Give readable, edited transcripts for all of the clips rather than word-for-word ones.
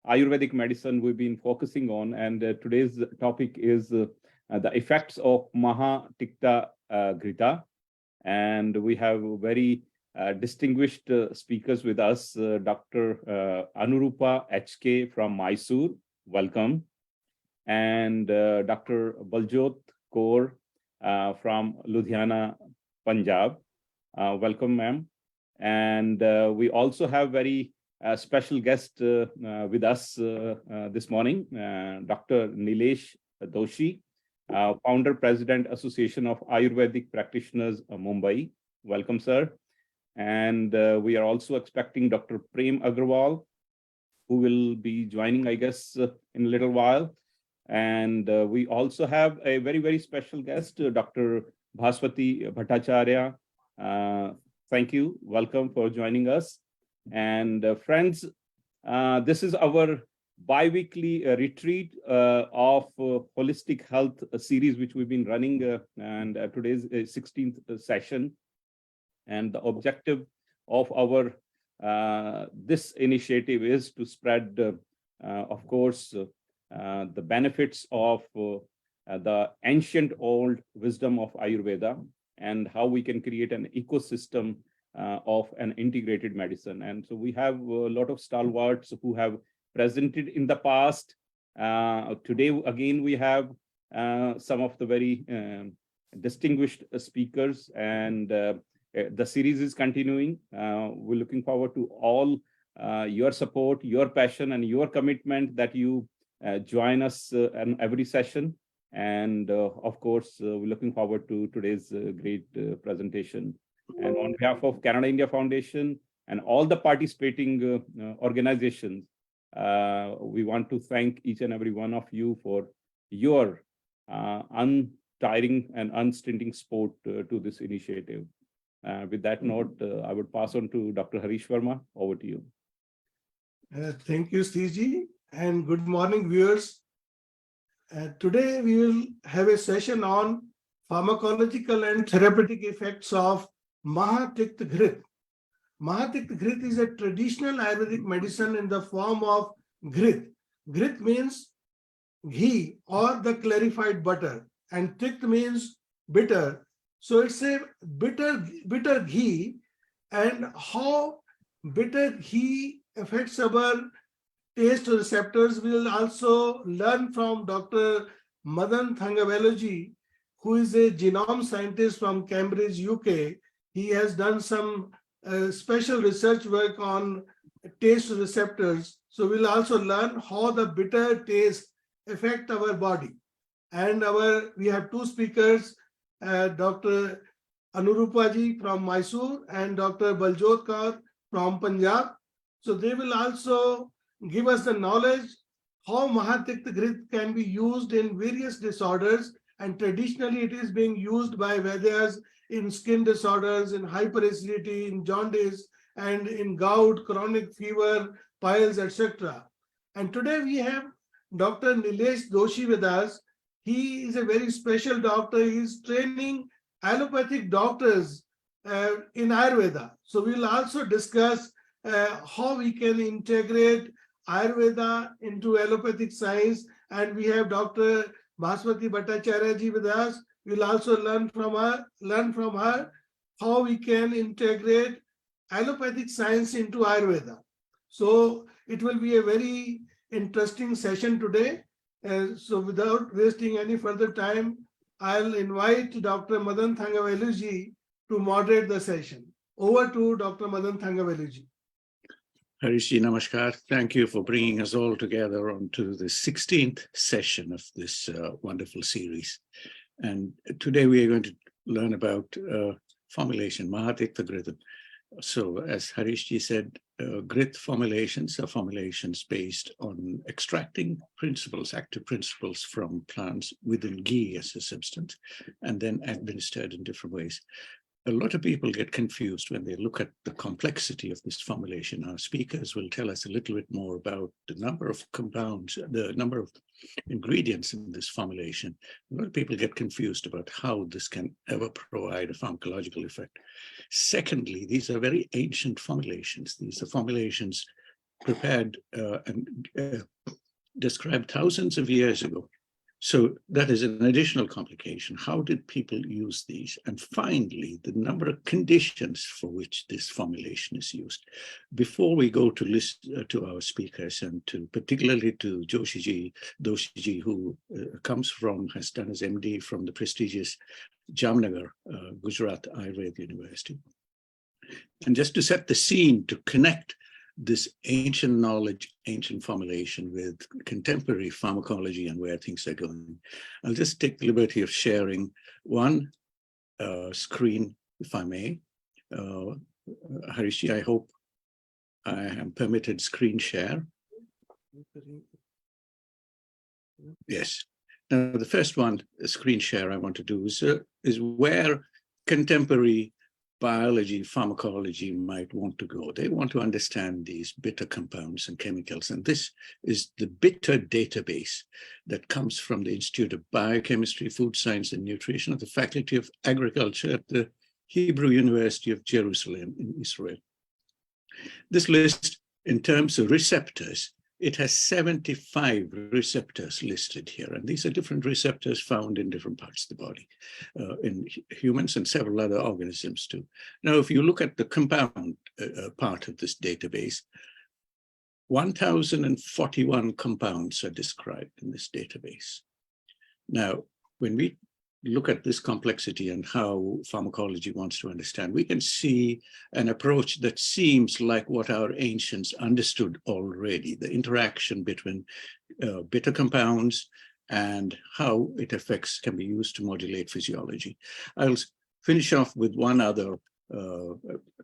Ayurvedic medicine we've been focusing on, and today's topic is the effects of MahaTikta Ghrita. And we have very distinguished speakers with us, Dr. Anurupa HK from Mysore, welcome, and Dr. Baljot Kaur from Ludhiana, Punjab, welcome, ma'am. And we also have very special guest with us this morning, Dr. Nilesh Doshi, Founder, President, Association of Ayurvedic Practitioners, Mumbai. Welcome, sir. And we are also expecting Dr. Prem Agrawal, who will be joining, I guess, in a little while. And we also have a very, very special guest, Dr. Bhaswati Bhattacharya. Thank you. Welcome for joining us. And friends, this is our bi-weekly retreat of holistic health series, which we've been running, and today's 16th session. And the objective of our this initiative is to spread, of course, the benefits of the ancient old wisdom of Ayurveda and how we can create an ecosystem of an integrated medicine. And so we have a lot of stalwarts who have presented in the past. Today, again, we have some of the very distinguished speakers, and the series is continuing. We're looking forward to all your support, your passion, and your commitment that you join us in every session. And of course, we're looking forward to today's great presentation. And on behalf of Canada India Foundation and all the participating organizations, we want to thank each and every one of you for your untiring and unstinting support to this initiative. With that note, I would pass on to Dr. Harish Verma. Over to you. Thank you, Steve, and good morning, viewers. Today, we will have a session on pharmacological and therapeutic effects of MahaTikta Ghrita. MahaTikta Ghrita is a traditional Ayurvedic medicine in the form of Ghrita. Ghrita means ghee or the clarified butter, and Tikta means bitter. So it's a bitter ghee, and how bitter ghee affects our taste receptors. We will also learn from Dr. Madan Thangavelaji, who is a genome scientist from Cambridge, UK. He has done some special research work on taste receptors. So we'll also learn how the bitter taste affect our body. And we have two speakers, Dr. Anurupaji from Mysore and Dr. Baljot Kaur from Punjab. So they will also give us the knowledge how MahaTikta Ghrita can be used in various disorders, and traditionally it is being used by Vaidyas in skin disorders, in hyperacidity, in jaundice, and in gout, chronic fever, piles, etc. And today we have Dr. Nilesh Doshi with us. He is a very special doctor. He is training allopathic doctors in Ayurveda. So we will also discuss how we can integrate Ayurveda into allopathic science. And we have Dr. Bhaswati Bhattacharya ji with us. We'll also learn from her how we can integrate allopathic science into Ayurveda. So it will be a very interesting session today. So without wasting any further time, I'll invite Dr. Madan Thangavelaji to moderate the session. Over to Dr. Madan Thangavelaji. Harishji, namaskar. Thank you for bringing us all together onto the 16th session of this wonderful series. And today we are going to learn about formulation, MahaTikta Ghrita. So as Harishji said, Ghrita formulations are formulations based on extracting principles, active principles from plants within ghee as a substance, and then administered in different ways. A lot of people get confused when they look at the complexity of this formulation. Our speakers will tell us a little bit more about the number of compounds, the number of ingredients in this formulation. A lot of people get confused about how this can ever provide a pharmacological effect. Secondly, these are very ancient formulations. These are formulations prepared and described thousands of years ago. So that is an additional complication. How did people use these? And finally, the number of conditions for which this formulation is used. Before we go to listen to our speakers, and to particularly to Doshiji, who has done his MD from the prestigious Jamnagar, Gujarat Ayurveda University. And just to set the scene, to connect this ancient knowledge, ancient formulation with contemporary pharmacology and where things are going, I'll just take the liberty of sharing one screen, if I may. Harishi, I hope I am permitted screen share. Yes. Now, the first one, screen share I want to do is where contemporary biology, pharmacology might want to go. They want to understand these bitter compounds and chemicals. And this is the bitter database that comes from the Institute of Biochemistry, Food Science and Nutrition of the Faculty of Agriculture at the Hebrew University of Jerusalem in Israel. This list, in terms of receptors, it has 75 receptors listed here. And these are different receptors found in different parts of the body, in humans and several other organisms too. Now, if you look at the compound part of this database, 1,041 compounds are described in this database. Now, when we look at this complexity and how pharmacology wants to understand, we can see an approach that seems like what our ancients understood already, the interaction between bitter compounds and how it can be used to modulate physiology. I'll finish off with one other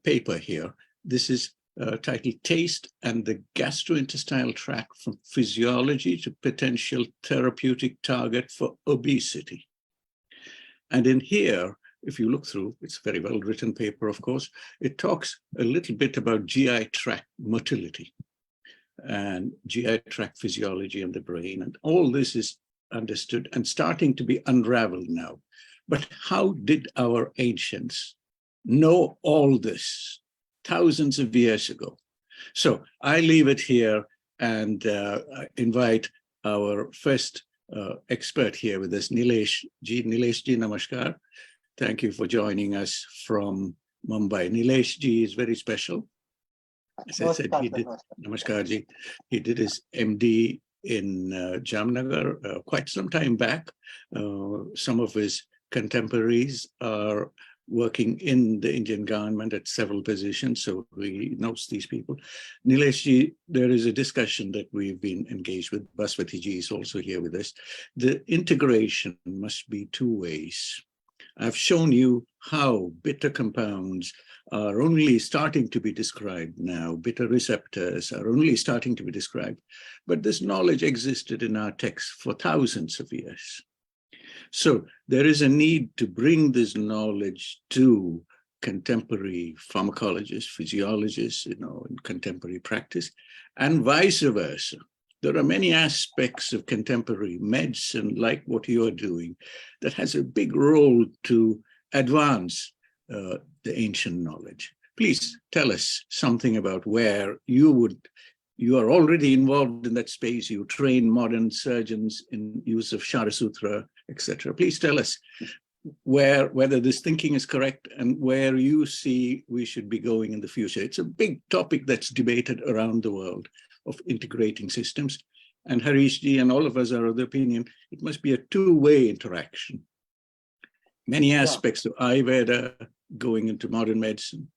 paper here. This is titled Taste and the Gastrointestinal Tract from Physiology to Potential Therapeutic Target for Obesity. And in here, if you look through, it's a very well-written paper, of course, it talks a little bit about GI tract motility and GI tract physiology and the brain. And all this is understood and starting to be unraveled now. But how did our ancients know all this thousands of years ago? So I leave it here and invite our first expert here with us, Nilesh Ji. Nilesh Ji, namaskar. Thank you for joining us from Mumbai. Nilesh Ji is very special. As I said, namaskar Ji. He did his MD in Jamnagar quite some time back. Some of his contemporaries are working in the Indian government at several positions, so he knows these people. Nilesh Ji, there is a discussion that we've been engaged with. Baswati Ji is also here with us. The integration must be two ways. I've shown you how bitter compounds are only starting to be described now. Bitter receptors are only starting to be described, but this knowledge existed in our texts for thousands of years. So there is a need to bring this knowledge to contemporary pharmacologists, physiologists, in contemporary practice, and vice versa. There are many aspects of contemporary medicine, like what you are doing, that has a big role to advance the ancient knowledge. Please tell us something about where you are already involved in that space. You train modern surgeons in use of Shara Sutra, etc. Please tell us whether this thinking is correct and where you see we should be going in the future. It's a big topic that's debated around the world of integrating systems. And Harish Ji and all of us are of the opinion it must be a two-way interaction. Many aspects of Ayurveda going into modern medicine,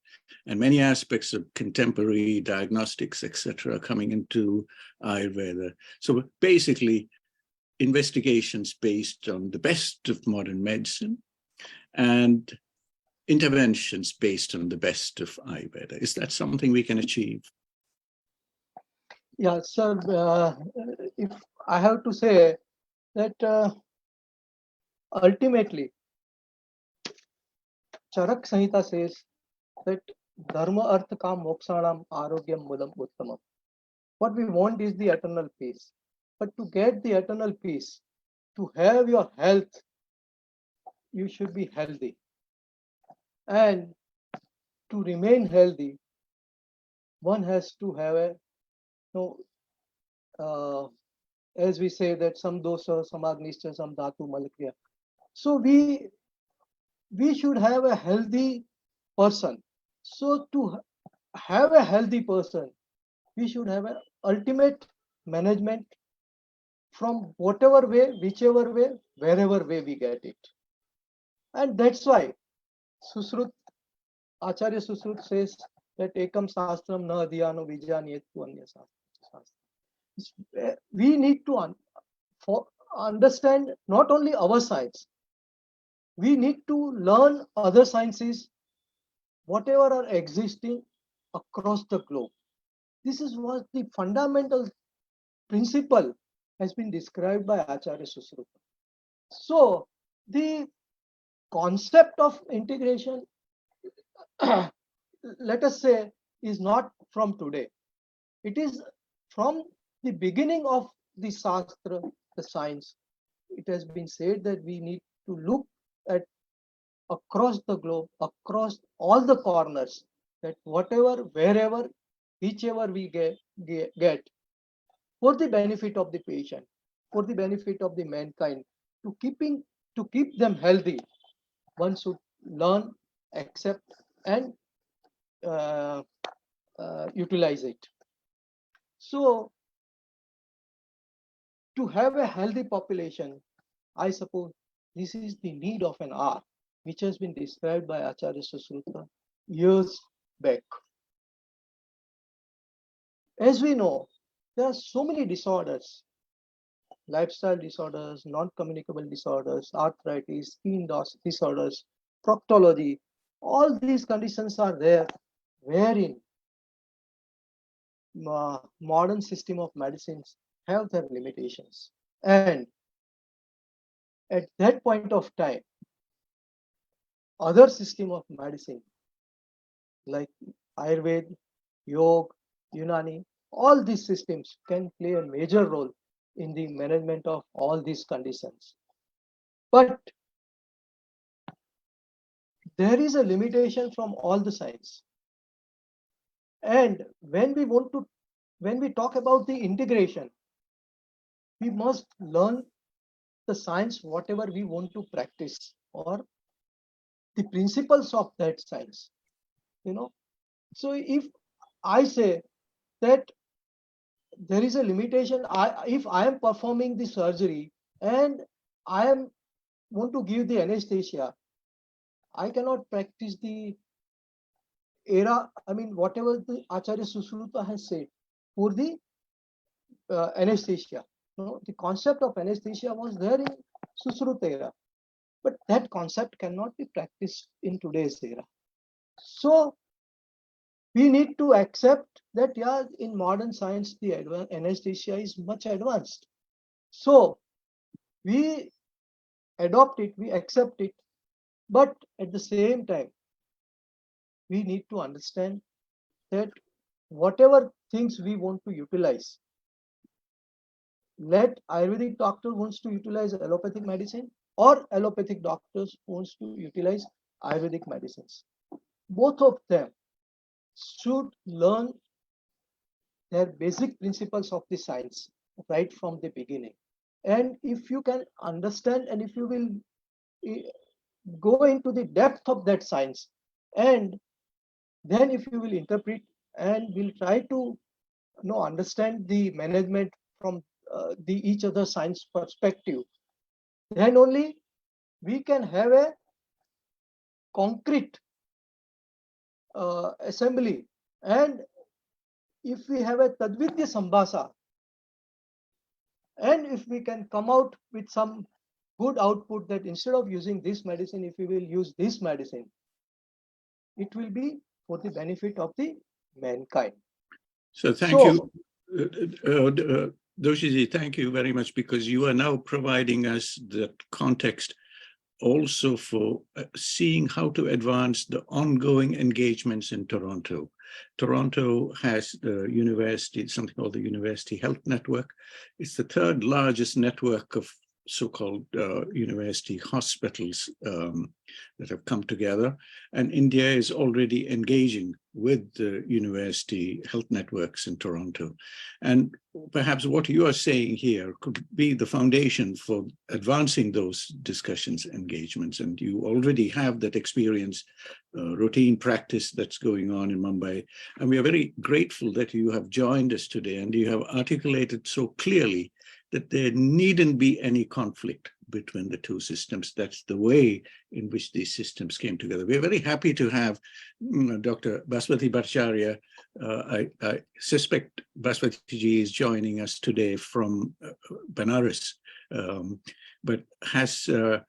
and many aspects of contemporary diagnostics, etc., coming into Ayurveda. So basically, investigations based on the best of modern medicine and interventions based on the best of Ayurveda. Is that something we can achieve? Yeah, sir, if I have to say that ultimately, Charak Samhita says that Dharma Artha Kam Mokshanam Arogyam Mulam Uttamam. What we want is the eternal peace. But to get the eternal peace, to have your health, you should be healthy. And to remain healthy, one has to have a know, as we say that some dosa, some agnishtha, some dhatu, malakriya. So we should have a healthy person. So to have a healthy person, we should have an ultimate management from whatever way, whichever way, wherever way we get it. And that's why Susrut, Acharya Susrut says that ekam sastram na adhyano vijanyettu anya sastra. We need to understand not only our science, we need to learn other sciences, whatever are existing across the globe. This is what the fundamental principle has been described by Acharya Susruta. So the concept of integration, let us say, is not from today. It is from the beginning of the Shastra, the science. It has been said that we need to look at across the globe, across all the corners, that whatever, wherever, whichever we get for the benefit of the patient, for the benefit of the mankind, to keep them healthy, one should learn, accept, and utilize it. So, to have a healthy population, I suppose this is the need of an hour, which has been described by Acharya Susruta years back. As we know, there are so many disorders, lifestyle disorders, non-communicable disorders, arthritis, skin disorders, proctology. All these conditions are there, wherein modern system of medicines have their limitations. And at that point of time, other system of medicine like Ayurveda, Yoga, Unani, all these systems can play a major role in the management of all these conditions. But there is a limitation from all the science. And when we talk about the integration, we must learn the science, whatever we want to practice, or the principles of that science. So if I say that there is a limitation, if I am performing the surgery and I want to give the anesthesia, I cannot practice the whatever the Acharya Susruta has said for the anesthesia. The concept of anesthesia was there in Susruta era, but that concept cannot be practiced in today's era. So we need to accept that, yeah, in modern science, the anesthesia is much advanced. So we adopt it, we accept it, but at the same time, we need to understand that whatever things we want to utilize, let Ayurvedic doctor wants to utilize allopathic medicine, or allopathic doctors wants to utilize Ayurvedic medicines. Both of them should learn their basic principles of the science right from the beginning. And if you can understand, and if you will go into the depth of that science, and then if you will interpret and will try to understand the management from the each other science perspective, then only we can have a concrete assembly. And if we have a Tadvidya Sambhasa, and if we can come out with some good output, that instead of using this medicine, if we will use this medicine, it will be for the benefit of the mankind. So thank you, Doshiji, thank you very much, because you are now providing us the context also for seeing how to advance the ongoing engagements in Toronto. Toronto has the university, something called the University Health Network. It's the third largest network of so-called university hospitals that have come together. And India is already engaging with the university health networks in Toronto. And perhaps what you are saying here could be the foundation for advancing those discussions, engagements. And you already have that experience, routine practice that's going on in Mumbai. And we are very grateful that you have joined us today and you have articulated so clearly that there needn't be any conflict between the two systems. That's the way in which these systems came together. We're very happy to have Dr. Baswati Bhattacharya. I suspect Baswati ji is joining us today from Benares, but has a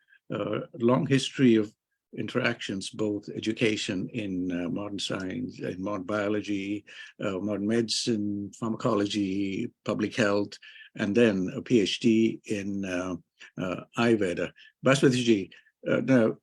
long history of interactions, both education in modern science, in modern biology, modern medicine, pharmacology, public health, and then a PhD in Ayurveda. Baswati ji, now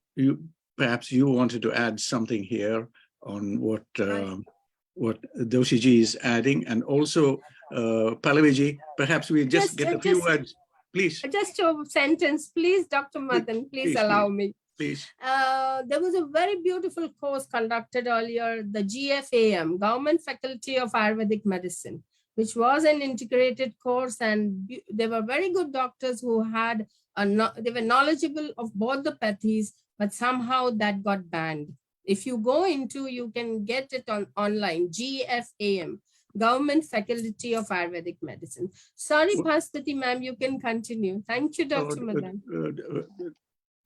perhaps you wanted to add something here on what Doshi ji is adding, and also Pallavi ji, perhaps we just get a few words, please. Just a sentence, please, Dr. Madan, please allow me. Please. There was a very beautiful course conducted earlier, the GFAM, Government Faculty of Ayurvedic Medicine, which was an integrated course, and there were very good doctors who had, they were knowledgeable of both the pathies, but somehow that got banned. If you go into, you can get it online, GFAM, Government Faculty of Ayurvedic Medicine. Sorry, Bhaspati ma'am, you can continue. Thank you, Dr. Madan.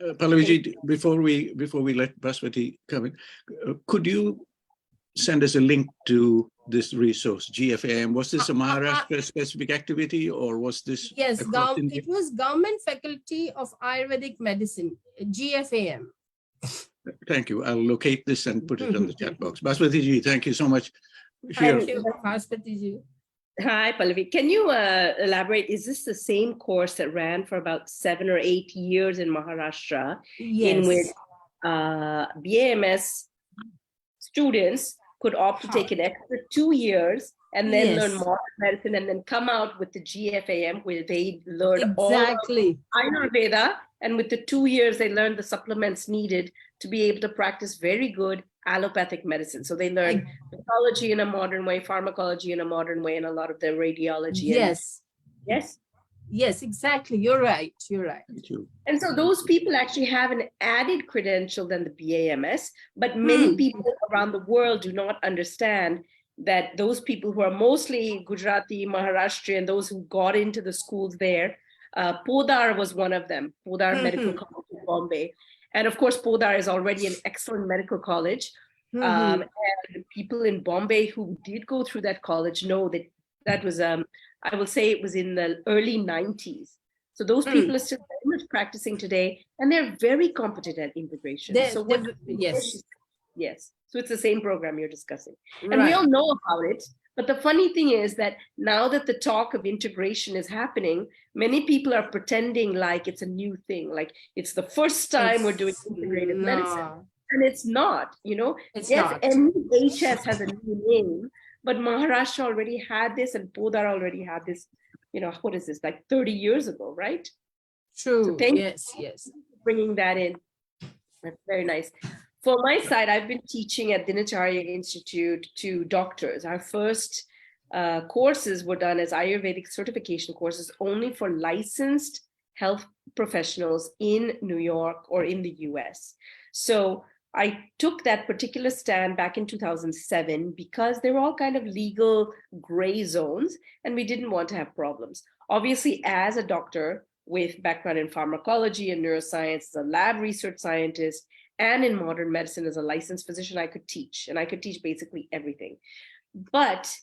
Pallavi ji, before we let Baswati come in, could you send us a link to this resource, GFAM? Was this a Maharashtra specific activity, or was this? Yes, it was Government Faculty of Ayurvedic Medicine, GFAM. Thank you. I'll locate this and put it on the chat box. Baswati ji, thank you so much. Thank you, Bhaspati ji. Hi, Pallavi. Can you elaborate? Is this the same course that ran for about 7 or 8 years in Maharashtra, in which BAMS students could opt to take an extra 2 years and then learn modern medicine and then come out with the GFAM, where they learn all Ayurveda, and with the 2 years they learn the supplements needed to be able to practice very good allopathic medicine. So they learn pathology in a modern way, pharmacology in a modern way, and a lot of the radiology. Yes, exactly. You're right. Thank you. And so those people actually have an added credential than the BAMS, but many people around the world do not understand that those people who are mostly Gujarati, Maharashtrian, those who got into the schools there, Podar was one of them, Podar Medical College in Bombay. And of course, Podar is already an excellent medical college. And people in Bombay who did go through that college know that that was, I will say it was in the early 90s. So those people are still very much practicing today, and they're very competent at integration. Yes. So it's the same program you're discussing. And we all know about it. But the funny thing is that now that the talk of integration is happening, many people are pretending like it's a new thing, like it's the first time we're doing integrative medicine. And it's not, you know. MHS has a new name, but Maharashtra already had this, and Podar already had this, you know, what is this, like 30 years ago, right? True. So thank you for bringing that in. That's very nice. For my side, I've been teaching at Dinacharya Institute to doctors. Our first courses were done as Ayurvedic certification courses only for licensed health professionals in New York or in the US. So I took that particular stand back in 2007 because they were all kind of legal gray zones, and we didn't want to have problems. Obviously, as a doctor with background in pharmacology and neuroscience, as a lab research scientist, and in modern medicine as a licensed physician, I could teach, and I could teach basically everything. But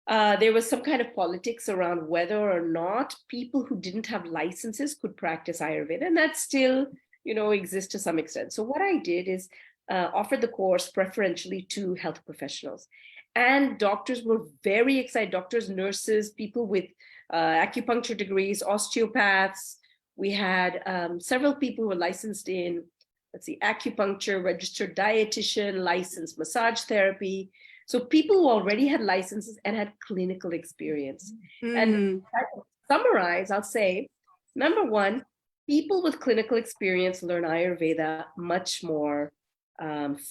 there was some kind of politics around whether or not people who didn't have licenses could practice Ayurveda, and that still, you know, exists to some extent. So what I did is offer the course preferentially to health professionals, and doctors were very excited. Doctors, nurses, people with acupuncture degrees, osteopaths. We had several people who were licensed in, acupuncture, registered dietitian, licensed massage therapy. So people who already had licenses and had clinical experience. And to summarize, I'll say, number one, people with clinical experience learn Ayurveda much more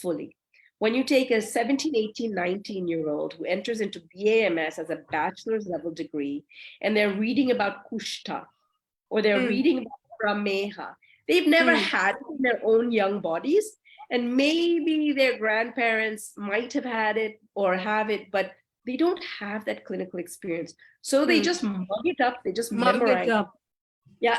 fully. When you take a 17, 18, 19-year-old who enters into BAMS as a bachelor's level degree, and they're reading about Kushta, or they're reading about Prameha, they've never had it in their own young bodies. And maybe their grandparents might have had it or have it, but they don't have that clinical experience. So they just mug it up, they just memorize. Yeah,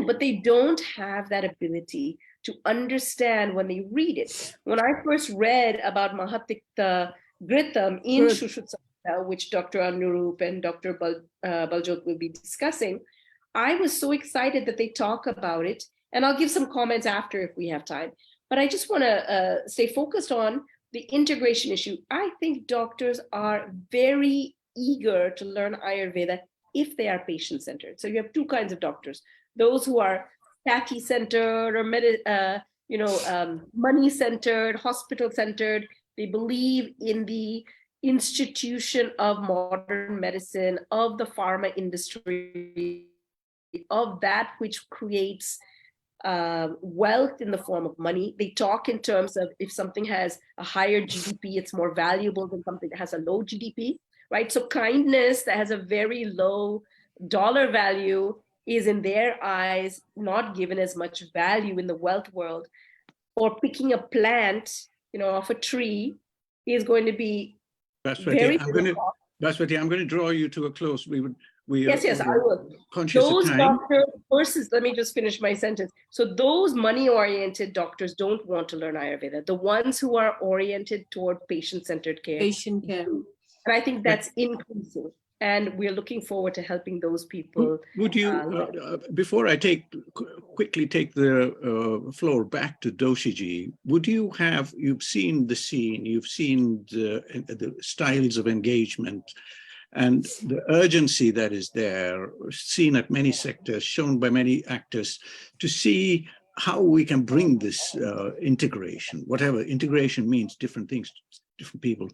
but they don't have that ability to understand when they read it. When I first read about MahaTikta Ghrita in Shushruta, which Dr. Anurup and Dr. Baljot will be discussing, I was so excited that they talk about it. And I'll give some comments after if we have time. But I just want to stay focused on the integration issue. I think doctors are very eager to learn Ayurveda if they are patient-centered. So you have two kinds of doctors: those who are patty-centered or money-centered, hospital-centered. They believe in the institution of modern medicine, of the pharma industry, of that which creates wealth in the form of money. They talk in terms of if something has a higher GDP, it's more valuable than something that has a low GDP, right? So kindness that has a very low dollar value is in their eyes not given as much value in the wealth world. Or picking a plant, off a tree is going to be very. Baswati, I'm going to draw you to a close. Yes, I will. Conscious those of time. doctors versus, let me just finish my sentence. So those money-oriented doctors don't want to learn Ayurveda. The ones who are oriented toward patient-centered care. Patient care. And I think that's increasing. And we're looking forward to helping those people. Would you, before I quickly take the floor back to Doshiji, you've seen the scene, you've seen the styles of engagement and the urgency that is there, seen at many sectors, shown by many actors, to see how we can bring this integration, whatever integration means, different things, different people.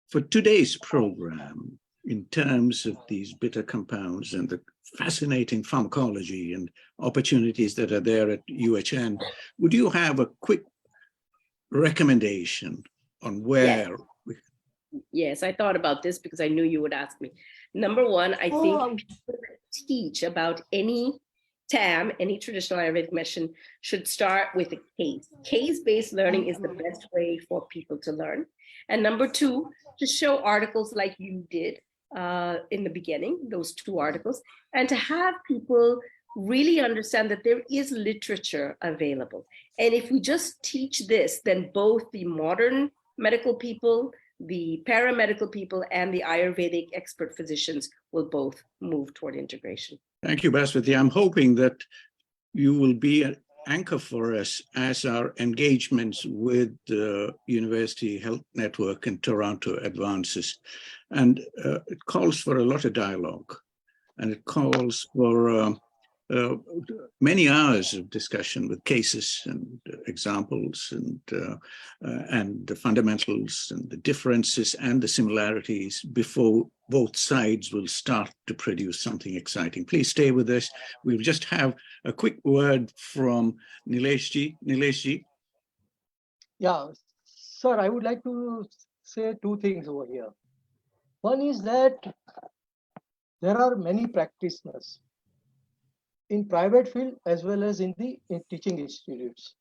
For today's program, in terms of these bitter compounds and the fascinating pharmacology and opportunities that are there at UHN, would you have a quick recommendation on where? Yes, I thought about this because I knew you would ask me. Number one, I think teach about any TAM, any traditional Ayurvedic medicine, should start with a case. Case-based learning is the best way for people to learn. And number two, to show articles like you did in the beginning, those two articles, and to have people really understand that there is literature available. And if we just teach this, then both the modern medical people, the paramedical people, and the Ayurvedic expert physicians will both move toward integration. Thank you, Baswati. I'm hoping that you will be an anchor for us as our engagements with the University Health Network in Toronto advances. And it calls for a lot of dialogue, and it calls for many hours of discussion with cases and examples and the fundamentals and the differences and the similarities before both sides will start to produce something exciting. Please stay with us. We'll just have a quick word from Nileshji. Nileshji. Yeah, sir, I would like to say two things over here. One is that there are many practitioners in private field as well as in teaching institutes.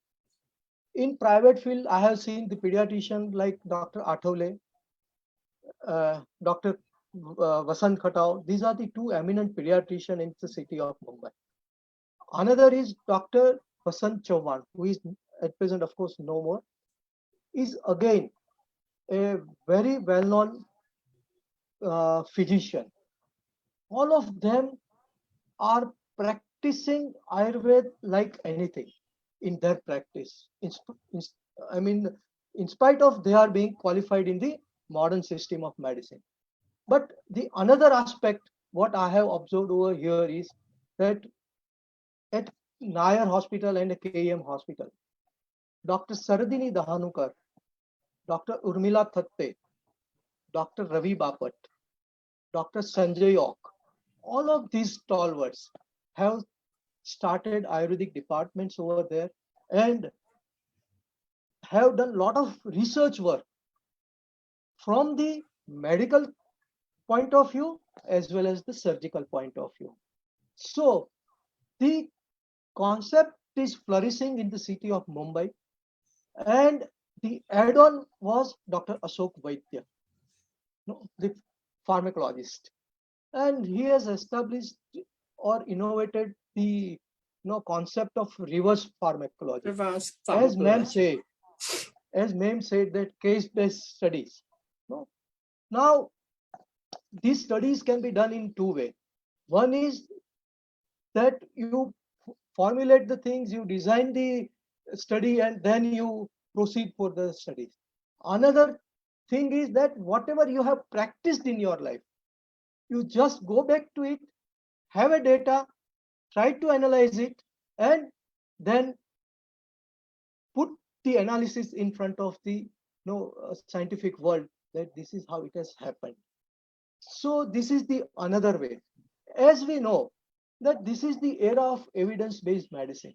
In private field, I have seen the pediatrician like Dr. Athavle, Dr. Vasant Khatau. These are the two eminent pediatricians in the city of Mumbai. Another is Dr. Vasant Chauhan, who is at present, of course, no more, is again a very well-known physician. All of them are practicing Ayurveda like anything in their practice. In spite of they are being qualified in the modern system of medicine. But the another aspect, what I have observed over here is that at Nair Hospital and KEM Hospital, Dr. Saradini Dahanukar, Dr. Urmila Thatte, Dr. Ravi Bapat, Dr. Sanjay Yok, all of these stalwarts have started Ayurvedic departments over there and have done a lot of research work from the medical point of view as well as the surgical point of view. So the concept is flourishing in the city of Mumbai, and the add-on was Dr. Ashok Vaidya, the pharmacologist, and he has established or innovated the concept of reverse pharmacology. Reverse As ma'am pharmacology. said that case-based studies. Now, these studies can be done in two ways. One is that you formulate the things, you design the study, and then you proceed for the studies. Another thing is that whatever you have practiced in your life, you just go back to it, have a data, try to analyze it, and then put the analysis in front of the scientific world that this is how it has happened. So this is the another way. As we know that this is the era of evidence-based medicine,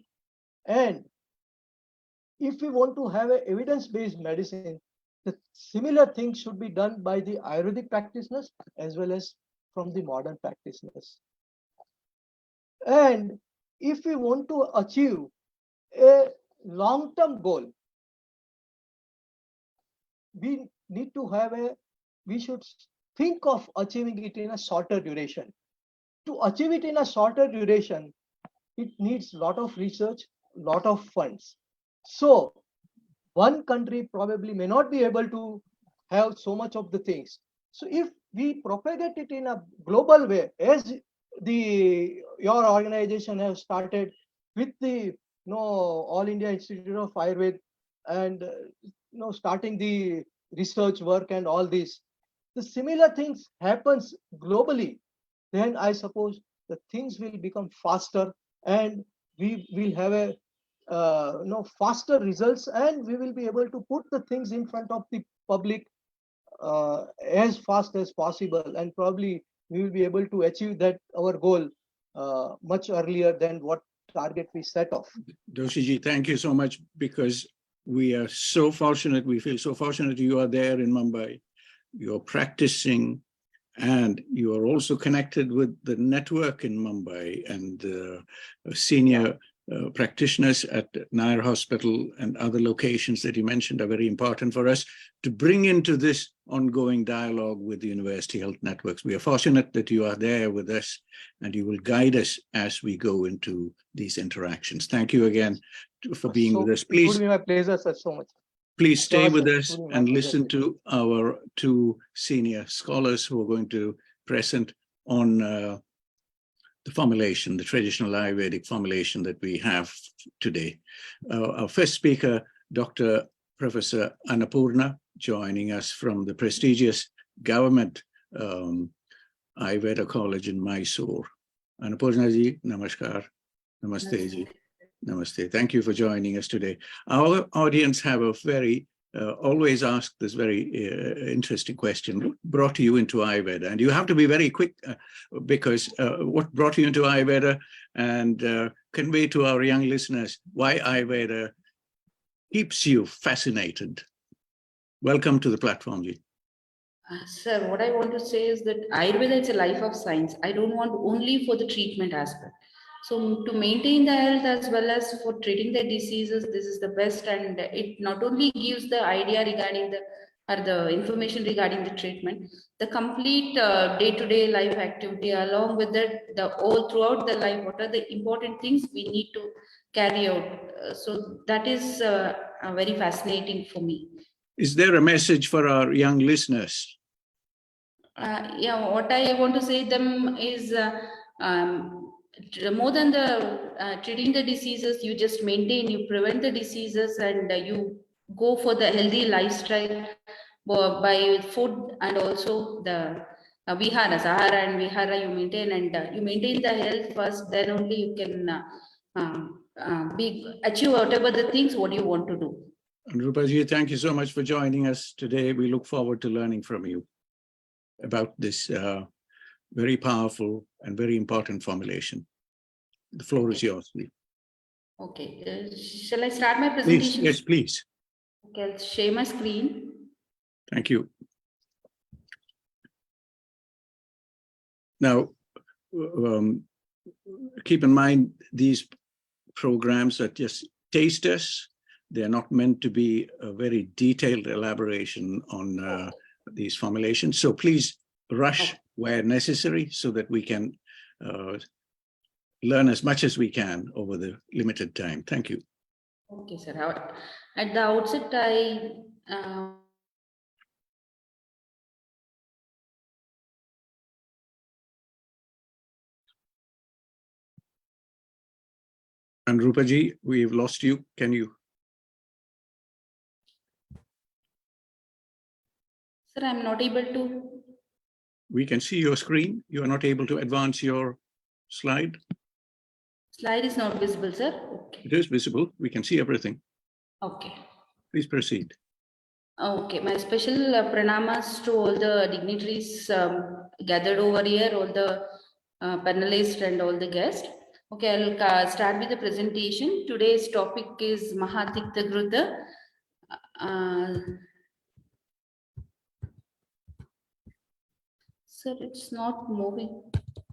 and if we want to have an evidence-based medicine, the similar things should be done by the Ayurvedic practitioners as well as from the modern practitioners. And if we want to achieve a long-term goal, we need to have we should think of achieving it in a shorter duration. To achieve it in a shorter duration, it needs a lot of research, lot of funds. So one country probably may not be able to have so much of the things. So if we propagate it in a global way, as your organization has started with the All India Institute of Ayurveda, and starting the research work and all this, the similar things happens globally, then I suppose the things will become faster, and we will have a faster results, and we will be able to put the things in front of the public as fast as possible, and probably we will be able to achieve that our goal much earlier than what target we set off. Doshiji, thank you so much, because we are so fortunate, we feel so fortunate you are there in Mumbai, you're practicing, and you are also connected with the network in Mumbai, and senior practitioners at Nair Hospital and other locations that you mentioned are very important for us to bring into this ongoing dialogue with the university health networks. We are fortunate that you are there with us, and you will guide us as we go into these interactions. Thank you again for being with us. Please, it would be my pleasure, sir, so much. Please stay with us and listen to our two senior scholars who are going to present on the formulation, the traditional Ayurvedic formulation that we have today. Our first speaker, Dr. Professor Annapurna, joining us from the prestigious government Ayurveda College in Mysore. Annapurna ji, namaskar. Namaste ji. Namaste. Thank you for joining us today. Our audience have a very, always ask this very interesting question. What brought you into Ayurveda? And you have to be very quick because what brought you into Ayurveda, and convey to our young listeners why Ayurveda keeps you fascinated. Welcome to the platform, Ji. Sir, what I want to say is that Ayurveda is a life of science. I don't want only for the treatment aspect. So to maintain the health as well as for treating the diseases, this is the best, and it not only gives the idea regarding the information regarding the treatment, the complete day-to-day life activity, along with that, the all throughout the life, what are the important things we need to carry out. So that is very fascinating for me. Is there a message for our young listeners? Yeah, what I want to say them is more than the treating the diseases, you just maintain, you prevent the diseases, and you go for the healthy lifestyle by food, and also the vihara, sahara and vihara you maintain, and you maintain the health first, then only you can achieve whatever the things what you want to do. Rupaji, thank you so much for joining us today. We look forward to learning from you about this very powerful and very important formulation. The floor is yours, please. Okay, shall I start my Please, presentation? yes, please. Okay, I'll share my screen. Thank you. Now, keep in mind, these programs are just tasters. They're not meant to be a very detailed elaboration on these formulations. So please rush where necessary so that we can learn as much as we can over the limited time. Thank you. Okay, sir. At the outset, I And Rupaji, we've lost you. Can you? sir, I'm not able to. We can see your screen. You are not able to advance your slide. Slide is not visible, sir. Okay. It is visible. We can see everything. Okay. Please proceed. Okay, my special pranamas to all the dignitaries gathered over here, all the panelists and all the guests. Okay, I'll start with the presentation. Today's topic is Mahatikta Ghrita. Sir, it's not moving.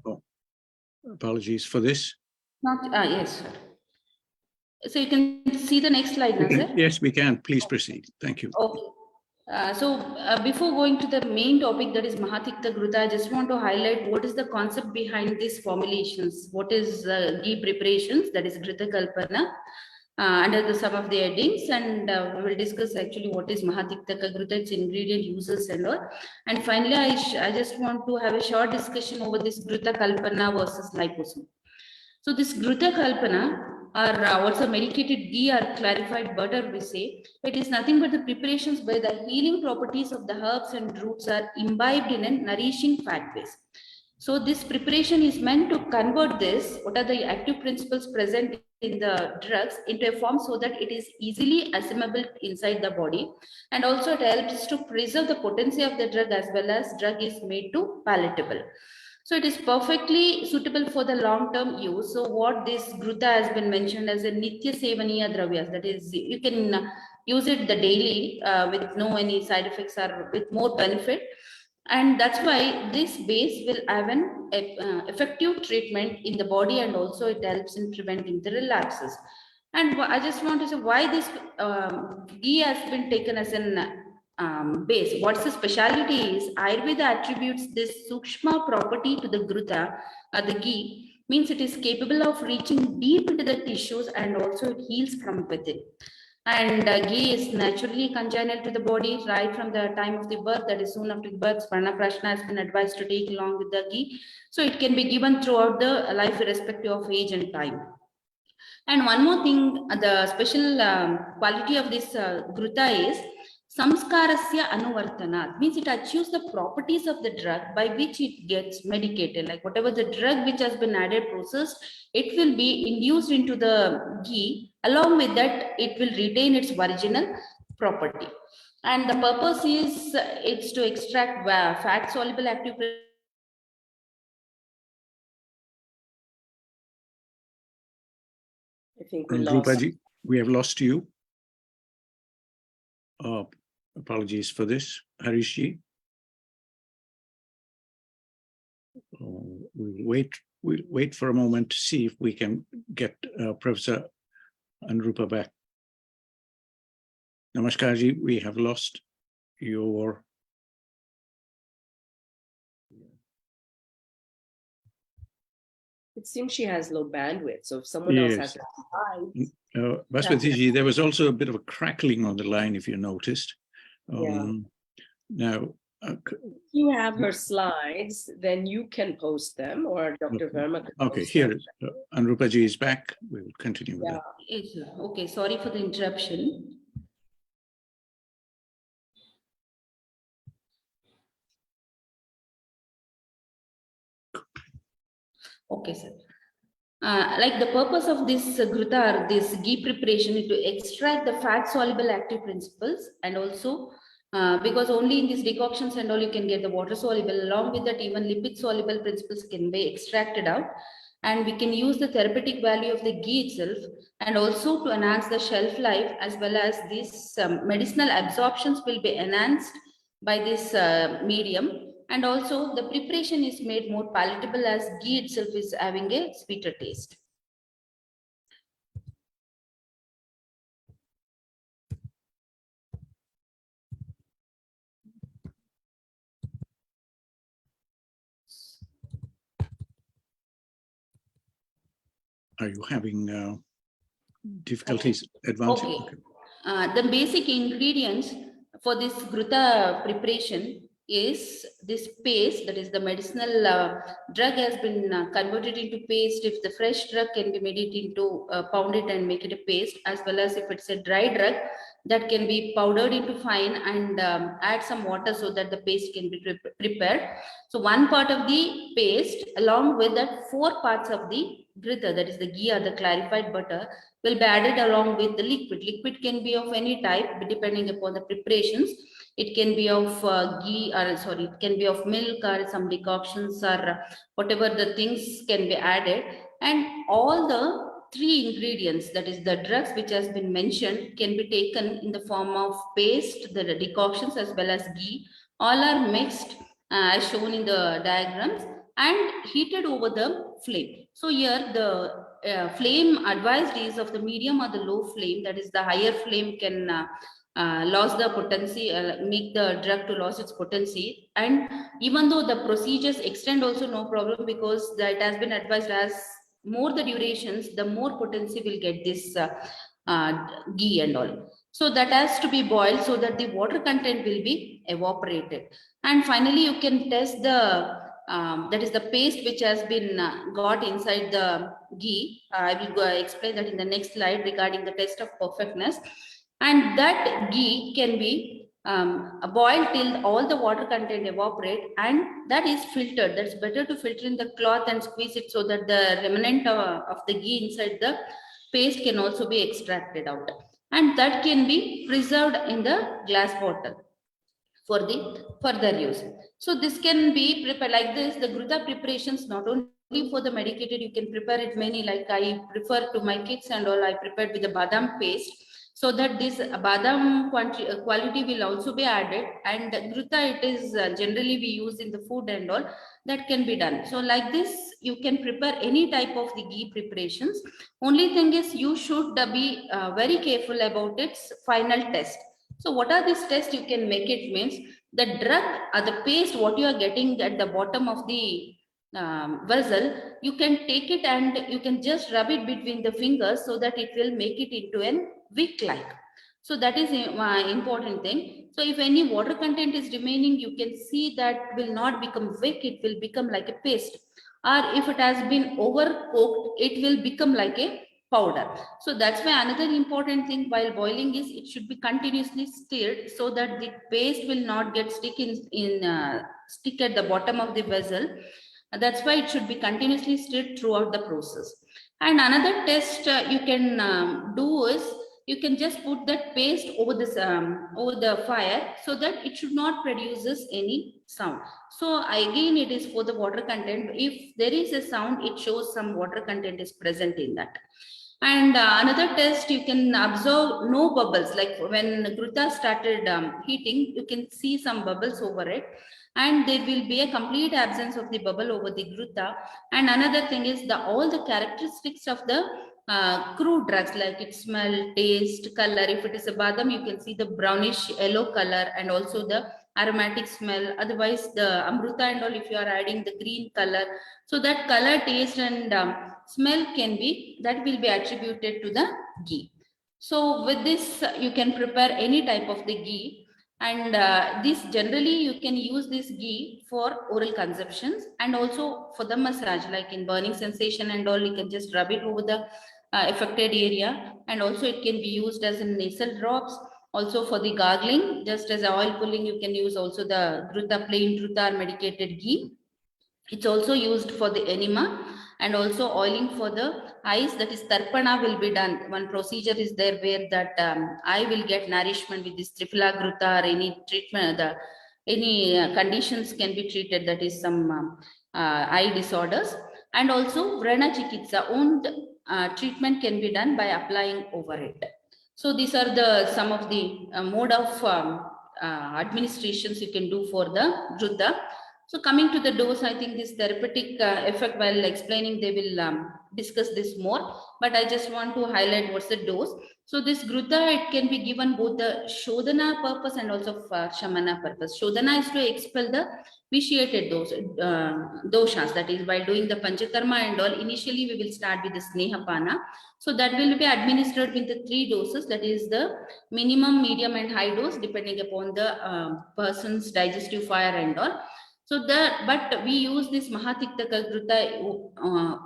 Oh, apologies for this. Not, yes, sir. So you can see the next slide now, sir? Yes, we can. Please proceed. Thank you. Okay. Before going to the main topic, that is Mahatikta Ghrita, I just want to highlight what is the concept behind these formulations. What is ghee preparations, that is Ghrita Kalpana, under some of the headings, and we will discuss actually what is Mahatiktaka Ghrita, its ingredient uses and all. And finally, I just want to have a short discussion over this Ghrita Kalpana versus liposome. So this Ghrita Kalpana, or what's a medicated ghee or clarified butter, we say, it is nothing but the preparations where the healing properties of the herbs and roots are imbibed in a nourishing fat base. So this preparation is meant to convert this, what are the active principles present in the drugs, into a form so that it is easily assimilable inside the body. And also it helps to preserve the potency of the drug as well as drug is made to palatable. So it is perfectly suitable for the long-term use. So what this Ghrita has been mentioned as a Nitya Sevaniya Dravyas, that is, you can use it the daily with no any side effects or with more benefit. And that's why this base will have an effective treatment in the body, and also it helps in preventing the relapses. And I just want to say why this ghee has been taken as an base. What's the speciality is Ayurveda attributes this Sukshma property to the Ghrita, the ghee, means it is capable of reaching deep into the tissues and also it heals from within. And ghee is naturally congenial to the body right from the time of the birth, that is soon after the birth. Sparna Prashna has been advised to take along with the ghee. So it can be given throughout the life irrespective of age and time. And one more thing, the special quality of this Ghrita is Samskarasya Anuvartanat, means it achieves the properties of the drug by which it gets medicated. Like whatever the drug which has been added, processed, it will be induced into the ghee. Along with that, it will retain its original property. And the purpose is it's to extract fat soluble active. I think we lost. Rupaji, we have lost you. Apologies for this. Harishji. We'll wait for a moment to see if we can get Professor Anrupa back. Namaskar-ji, we have lost your. It seems she has low bandwidth, so if someone else has to Baswati-ji, there was also a bit of a crackling on the line, if you noticed. Now, if you have her slides, then you can post them, or Dr. Verma can okay, post here, them. Anrupa-ji is back. We will continue with that. Yes, sir. Okay, sorry for the interruption. Okay, sir. Like the purpose of this Ghrita, this ghee preparation, is to extract the fat soluble active principles, and also because only in these decoctions and all you can get the water soluble. Along with that, even lipid soluble principles can be extracted out. And we can use the therapeutic value of the ghee itself, and also to enhance the shelf life, as well as these medicinal absorptions will be enhanced by this medium. And also the preparation is made more palatable, as ghee itself is having a sweeter taste. Are you having difficulties advancing? Okay. The basic ingredients for this Ghrita preparation is this paste, that is the medicinal drug has been converted into paste. If the fresh drug can be made it into pound it and make it a paste, as well as if it's a dry drug, that can be powdered into fine and add some water so that the paste can be prepared. So one part of the paste along with that 4 parts of the Ghrita, that is the ghee or the clarified butter, will be added along with the liquid. Liquid can be of any type depending upon the preparations. It can be of ghee, or sorry, it can be of milk or some decoctions or whatever the things can be added. And all the 3 ingredients, that is the drugs which has been mentioned, can be taken in the form of paste, the decoctions as well as ghee. All are mixed as shown in the diagrams and heated over the flame. So here the flame advised is of the medium or the low flame. That is, the higher flame can lose the potency, make the drug to lose its potency. And even though the procedures extend also, no problem, because that has been advised as more the durations, the more potency will get this ghee and all. So that has to be boiled so that the water content will be evaporated. And finally, you can test the that is the paste which has been got inside the ghee. I will explain that in the next slide regarding the test of perfectness. And that ghee can be boiled till all the water content evaporate, and that is filtered. That's better to filter in the cloth and squeeze it so that the remnant of the ghee inside the paste can also be extracted out. And that can be preserved in the glass bottle for the further use. So this can be prepared like this. The Ghrita preparations not only for the medicated, you can prepare it many, like I prefer to my kids and all, I prepared with the badam paste, so that this badam quality will also be added. And Ghrita, it is generally we use in the food and all, that can be done. So like this, you can prepare any type of the ghee preparations. Only thing is you should be very careful about its final test. So what are these tests you can make it means the drug or the paste, what you are getting at the bottom of the vessel, you can take it and you can just rub it between the fingers so that it will make it into a wick-like. So that is important thing. So if any water content is remaining, you can see that will not become wick, it will become like a paste. Or if it has been overcooked, it will become like a powder. So that's why another important thing while boiling is it should be continuously stirred so that the paste will not get stick at the bottom of the vessel. That's why it should be continuously stirred throughout the process. And another test you can do is you can just put that paste over this over the fire so that it should not produces any sound. So again, it is for the water content. If there is a sound, it shows some water content is present in that. And another test, you can observe no bubbles. Like when Ghrita started heating, you can see some bubbles over it. And there will be a complete absence of the bubble over the Ghrita. And another thing is all the characteristics of the crude drugs, like its smell, taste, color. If it is a badam, you can see the brownish yellow color and also the aromatic smell. Otherwise, the amruta and all, if you are adding the green color. So that color, taste and smell can be, that will be attributed to the ghee. So with this, you can prepare any type of the ghee. And this generally you can use this ghee for oral consumptions and also for the massage, like in burning sensation and all, you can just rub it over the affected area. And also it can be used as in nasal drops. Also for the gargling, just as oil pulling, you can use also the Ghrita, plain Ghrita or medicated ghee. It's also used for the enema and also oiling for the eyes, that is tarpana will be done. One procedure is there where that eye will get nourishment with this Triphala Ghrita or any treatment, any conditions can be treated, that is some eye disorders. And also Vrana Chikitsa, own treatment can be done by applying over it. So these are some of the mode of administrations you can do for the Ghrita. So coming to the dose, I think this therapeutic effect, while explaining, they will discuss this more, but I just want to highlight what's the dose. So this Ghrita, it can be given both the Shodhana purpose and also for Shamana purpose. Shodhana is to expel the vitiated doshas, that is by doing the Panchakarma and all. Initially, we will start with the Snehapana. So that will be administered with the 3 doses, that is the minimum, medium and high dose depending upon the person's digestive fire and all. So but we use this Mahatiktaka Ghrita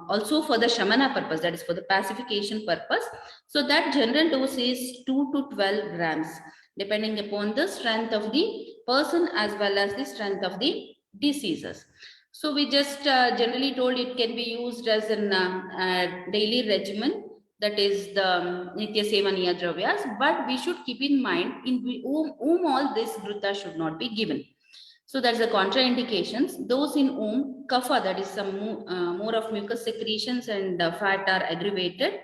also for the Shamana purpose, that is for the pacification purpose. So that general dose is 2 to 12 grams, depending upon the strength of the person as well as the strength of the diseases. So we just generally told it can be used as a daily regimen, that is the Nitya Sevaniya Dravyas, but we should keep in mind in whom all this Ghrita should not be given. So that's the contraindications. Those in whom kapha, that is some more of mucus secretions and fat are aggravated,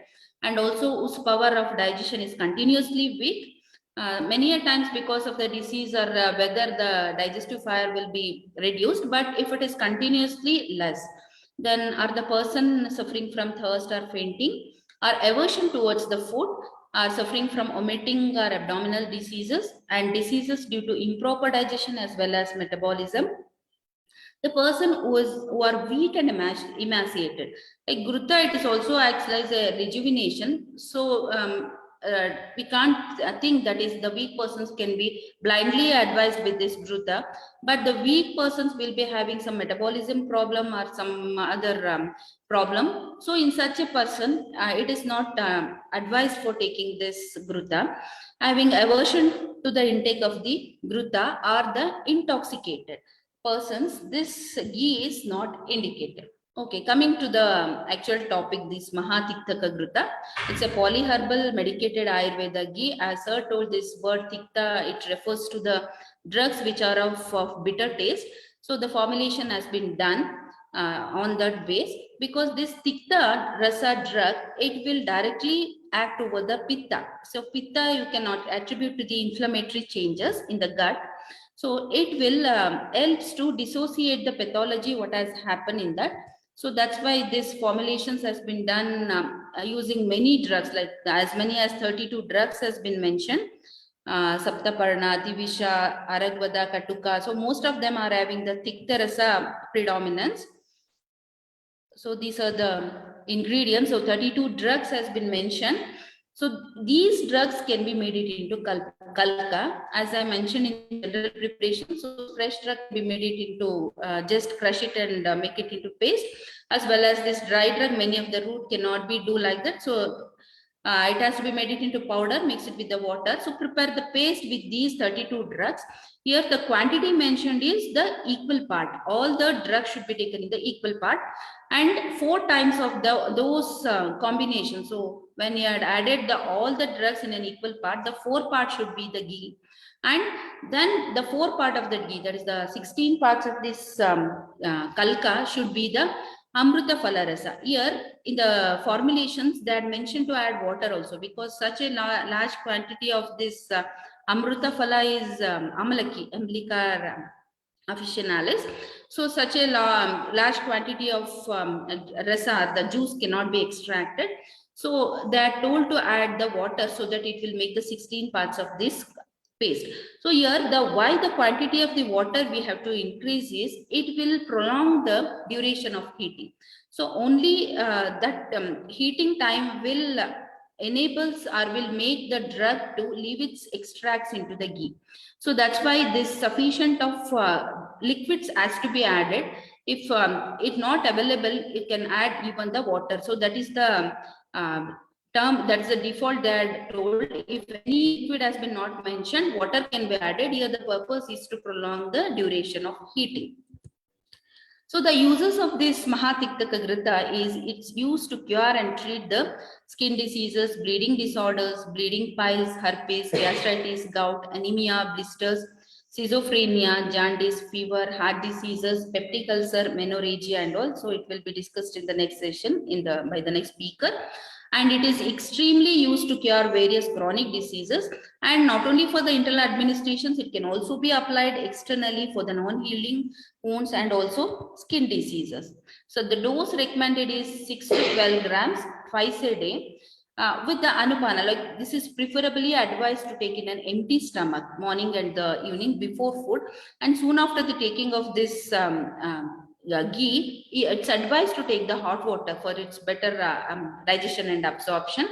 and also whose power of digestion is continuously weak. Many a times because of the disease or whether the digestive fire will be reduced, but if it is continuously less, then are the person suffering from thirst or fainting, or aversion towards the food, are suffering from vomiting or abdominal diseases and diseases due to improper digestion as well as metabolism. The person who are weak and emaciated. Like Ghrita, it is also acts like a rejuvenation. So we can't think that is the weak persons can be blindly advised with this Ghrita, but the weak persons will be having some metabolism problem or some other problem. So in such a person, it is not advised for taking this Ghrita. Having aversion to the intake of the Ghrita or the intoxicated persons, this ghee is not indicated. Okay, coming to the actual topic, this Mahatiktaka Ghrita. It's a polyherbal medicated Ayurveda ghee. As Sir told, this word Tikta, it refers to the drugs which are of bitter taste. So the formulation has been done on that base, because this Tikta Rasa drug, it will directly act over the Pitta. So Pitta you cannot attribute to the inflammatory changes in the gut. So it will helps to dissociate the pathology what has happened in that. So that's why this formulations has been done using many drugs, like as many as 32 drugs has been mentioned. Saptaparna, Divisha, Aragvada, Katuka. So most of them are having the Tikta Rasa predominance. So these are the ingredients. So 32 drugs has been mentioned. So these drugs can be made it into kalka, as I mentioned in general preparation. So fresh drug can be made it into just crush it and make it into paste, as well as this dry drug. Many of the root cannot be do like that. So it has to be made it into powder, mix it with the water. So prepare the paste with these 32 drugs. Here the quantity mentioned is the equal part. All the drugs should be taken in the equal part, and 4 times of those combinations. So when you had added all the drugs in an equal part, the 4 part should be the ghee, and then the 4 part of the ghee, that is the 16 parts of this kalka, should be the Amruta Phalarasa. Here in the formulations they had mentioned to add water also, because such a large quantity of this Amruta Phala is Amblica officinalis. So such a large quantity of rasa, the juice cannot be extracted. So they are told to add the water so that it will make the 16 parts of this paste. So here why the quantity of the water we have to increase is it will prolong the duration of heating. So only that heating time will enables or will make the drug to leave its extracts into the ghee. So that's why this sufficient of liquids has to be added. If it not available, it can add even the water. So that is the term, that is the default that told. If any liquid has been not mentioned, water can be added. Here the purpose is to prolong the duration of heating. So the uses of this Mahatiktaka Ghrita is it's used to cure and treat the skin diseases, bleeding disorders, bleeding piles, herpes, gastritis, gout, anemia, blisters, schizophrenia, jaundice, fever, heart diseases, peptic ulcer, menorrhagia, and all. So it will be discussed in the next session by the next speaker. And it is extremely used to cure various chronic diseases, and not only for the internal administrations, it can also be applied externally for the non-healing wounds and also skin diseases. So the dose recommended is 6 to 12 grams twice a day. With the anupana, like this is preferably advised to take in an empty stomach morning and the evening before food, and soon after the taking of this ghee, it's advised to take the hot water for its better digestion and absorption.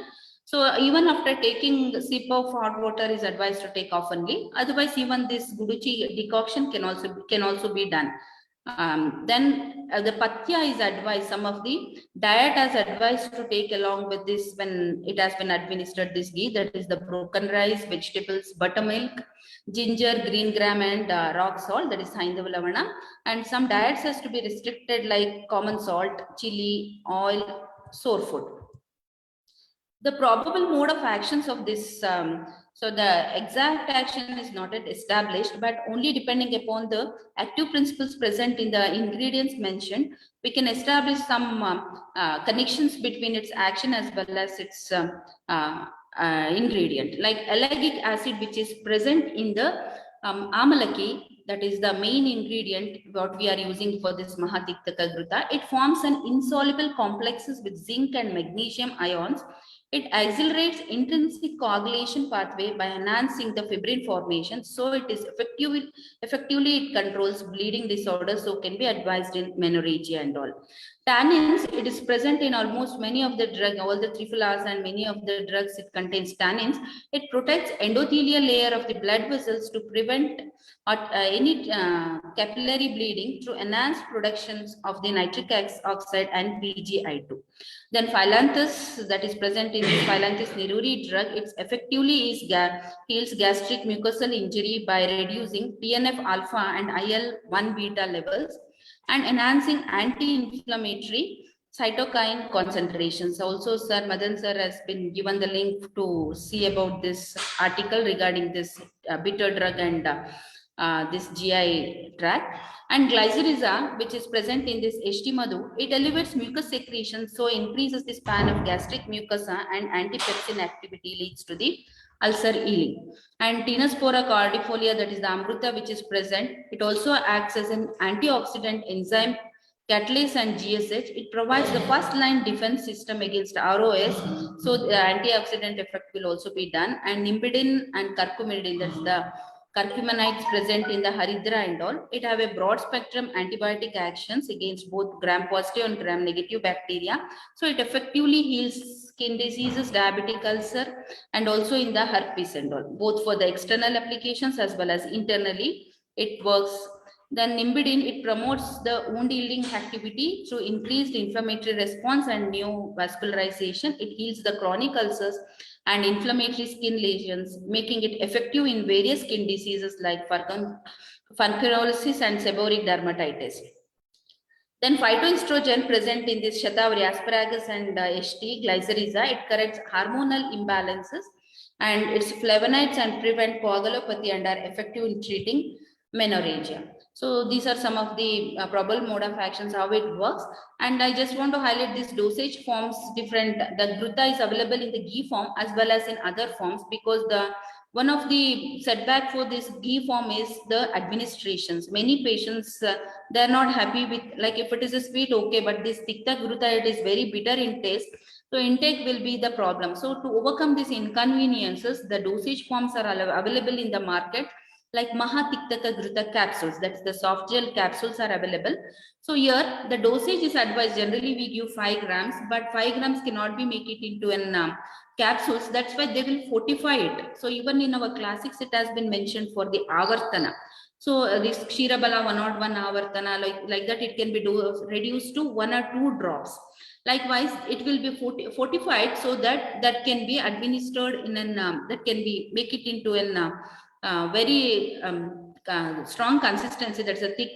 So even after taking a sip of hot water is advised to take oftenly. Otherwise, even this guduchi decoction can also be done. Then the patya is advised. Some of the diet has advised to take along with this when it has been administered this ghee. That is the broken rice, vegetables, buttermilk, ginger, green gram, and rock salt. That is Haindava lavana. And some diets has to be restricted, like common salt, chili, oil, sour food. The probable mode of actions of this, so the exact action is not yet established, but only depending upon the active principles present in the ingredients mentioned, we can establish some connections between its action as well as its ingredient. Like ellagic acid, which is present in the amalaki, that is the main ingredient what we are using for this Mahatiktaka Ghrita. It forms an insoluble complexes with zinc and magnesium ions. It accelerates intrinsic coagulation pathway by enhancing the fibrin formation. So it is effectively it controls bleeding disorders. So can be advised in menorrhagia and all. Tannins, it is present in almost many of the drugs, all the trifilas and many of the drugs, it contains tannins. It protects endothelial layer of the blood vessels to prevent any capillary bleeding through enhanced productions of the nitric oxide and PgI2. Then phyllanthus, that is present in the phyllanthus neruri drug, it effectively heals gastric mucosal injury by reducing TNF alpha and IL-1 beta levels and enhancing anti-inflammatory cytokine concentrations. Also, Sir Madan sir has been given the link to see about this article regarding this bitter drug and this GI tract. And glycyrrhiza, which is present in this HT Madhu, it elevates mucus secretion, so increases the span of gastric mucosa, and antipepsin activity leads to the ulcer healing. And Tinospora cordifolia, that is the amruta, which is present, it also acts as an antioxidant enzyme catalase and GSH. It provides the first line defense system against ROS, so the antioxidant effect will also be done. And nimbidin and curcuminidin, that's the curcuminides present in the haridra and all, it have a broad spectrum antibiotic actions against both gram-positive and gram-negative bacteria. So it effectively heals skin diseases, diabetic ulcer, and also in the herpes and all, both for the external applications as well as internally it works. Then nimbidin, it promotes the wound healing activity through increased inflammatory response and new vascularization. It heals the chronic ulcers and inflammatory skin lesions, making it effective in various skin diseases like furunculosis and seborrheic dermatitis. Then phytoestrogen present in this shatavari, asparagus and HT, glycyrrhiza, it corrects hormonal imbalances and its flavonoids and prevent coagulopathy and are effective in treating menorrhagia. So these are some of the probable mode of actions, how it works. And I just want to highlight this dosage forms different. The Ghrita is available in the ghee form as well as in other forms, because one of the setback for this ghee form is the administrations. Many patients, they're not happy with, like if it is a sweet, okay, but this Tikta Ghrita, it is very bitter in taste. So intake will be the problem. So to overcome these inconveniences, the dosage forms are available in the market, like Mahatiktaka Ghrita capsules, that's the soft gel capsules are available. So here the dosage is advised, generally we give 5 grams, but 5 grams cannot be make it into an capsules. That's why they will fortify it. So even in our classics, it has been mentioned for the avartana. So this Kshirabala 101 avartana, like that, it can be reduced to 1 or 2 drops. Likewise, it will be fortified so that can be administered in an that can be make it into an very strong consistency, that's a thick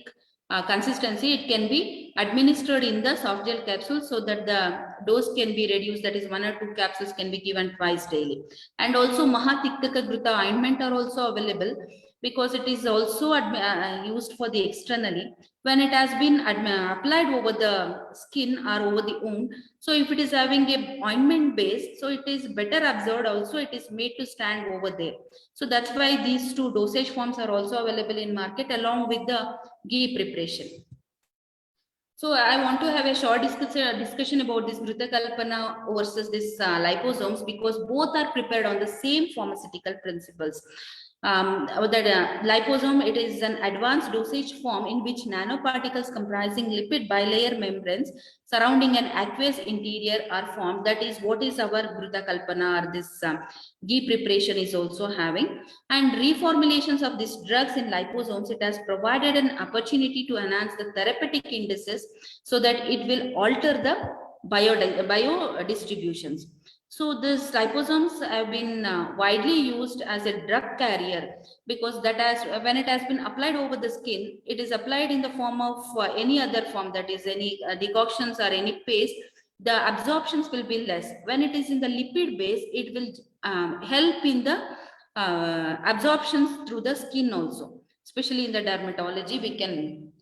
consistency. It can be administered in the soft gel capsule so that the dose can be reduced, that is 1 or 2 capsules can be given twice daily. And also Mahatiktaka Ghrita ointment are also available. because it is also used for the externally. When it has been applied over the skin or over the wound, so if it is having a ointment base, so it is better absorbed, also it is made to stand over there. So that's why these two dosage forms are also available in market along with the ghee preparation. So I want to have a short discussion about this Ghrita Kalpana versus this liposomes, because both are prepared on the same pharmaceutical principles. Liposome, it is an advanced dosage form in which nanoparticles comprising lipid bilayer membranes surrounding an aqueous interior are formed. That is what is our Ghrita Kalpana or this ghee preparation is also having. And reformulations of these drugs in liposomes, it has provided an opportunity to enhance the therapeutic indices so that it will alter the bio distributions. So these liposomes have been widely used as a drug carrier, because that has, when it has been applied over the skin, it is applied in the form of any other form, that is any decoctions or any paste, the absorptions will be less. When it is in the lipid base, it will help in the absorptions through the skin also. Especially in the dermatology, we can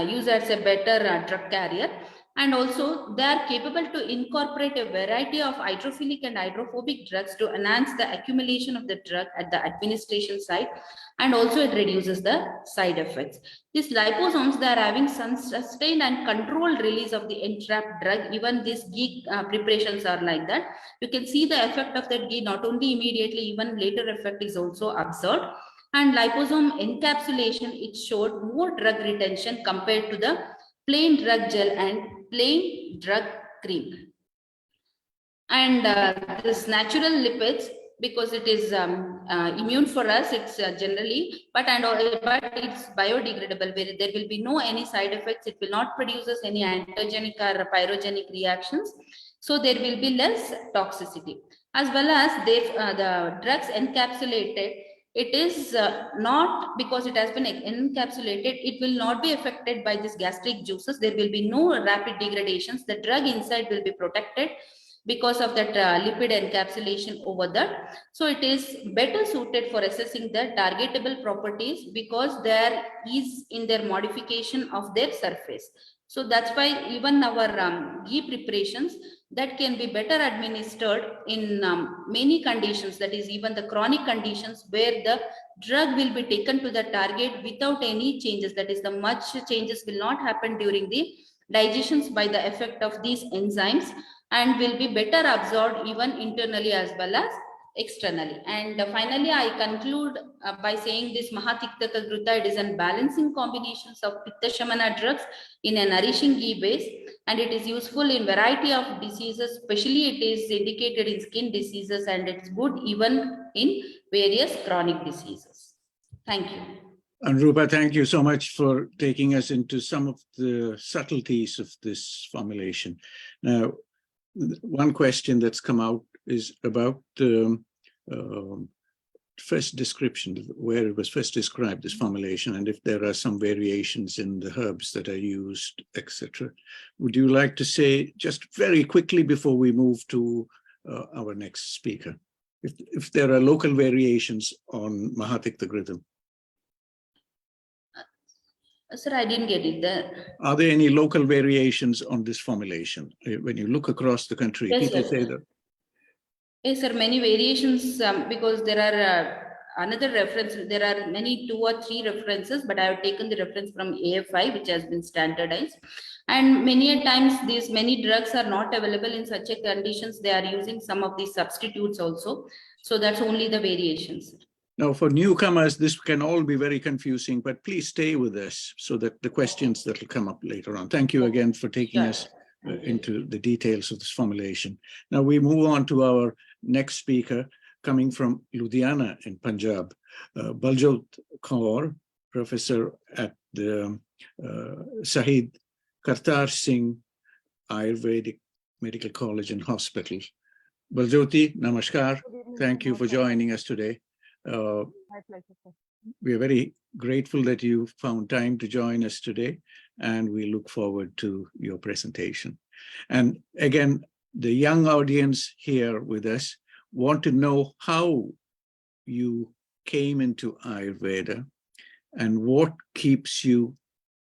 use as a better drug carrier. And also they are capable to incorporate a variety of hydrophilic and hydrophobic drugs to enhance the accumulation of the drug at the administration site, and also it reduces the side effects. These liposomes, they are having sustained and controlled release of the entrapped drug. Even these ghee preparations are like that. You can see the effect of that ghee not only immediately, even later effect is also observed. And liposome encapsulation, it showed more drug retention compared to the plain drug gel and plain drug cream. And this natural lipids, because it is immune for us, it's generally, but it's biodegradable, where there will be no any side effects. It will not produce any antigenic or pyrogenic reactions. So there will be less toxicity, as well as the drugs encapsulated. It is not, because it has been encapsulated, it will not be affected by these gastric juices. There will be no rapid degradations. The drug inside will be protected because of that lipid encapsulation over that. So it is better suited for assessing the targetable properties, because there is in their modification of their surface. So that's why even our ghee preparations, that can be better administered in many conditions, that is even the chronic conditions, where the drug will be taken to the target without any changes. That is, the much changes will not happen during the digestions by the effect of these enzymes, and will be better absorbed even internally as well as externally. And finally, I conclude by saying this Mahatiktaka Ghrita, it is a balancing combinations of Pitta Shamana drugs in a nourishing ghee base, and it is useful in variety of diseases. Especially it is indicated in skin diseases, and it's good even in various chronic diseases. Thank you. Anurupa, thank you so much for taking us into some of the subtleties of this formulation. Now, one question that's come out is about the first description, where it was first described, this formulation, and if there are some variations in the herbs that are used, etc. Would you like to say just very quickly before we move to our next speaker, if there are local variations on Mahatikta Ghrita? Sir, I didn't get it. Are there any local variations on this formulation? When you look across the country, yes, people sir. say that. Yes, sir, many variations, because there are another reference, there are many 2 or 3 references, but I have taken the reference from AFI, which has been standardized. And many a times these many drugs are not available in such a conditions, they are using some of these substitutes also. So that's only the variations. Now, for newcomers, this can all be very confusing, but please stay with us so that the questions that will come up later on. Thank you again for taking us into the details of this formulation. Now we move on to our next speaker, coming from Ludhiana in Punjab, Baljot Kaur, professor at the Shahid Kartar Singh Ayurvedic Medical College and Hospital. Baljoti, namaskar. Thank you for joining us today. My pleasure, sir. We are very grateful that you found time to join us today, and we look forward to your presentation. And again, the young audience here with us want to know how you came into Ayurveda and what keeps you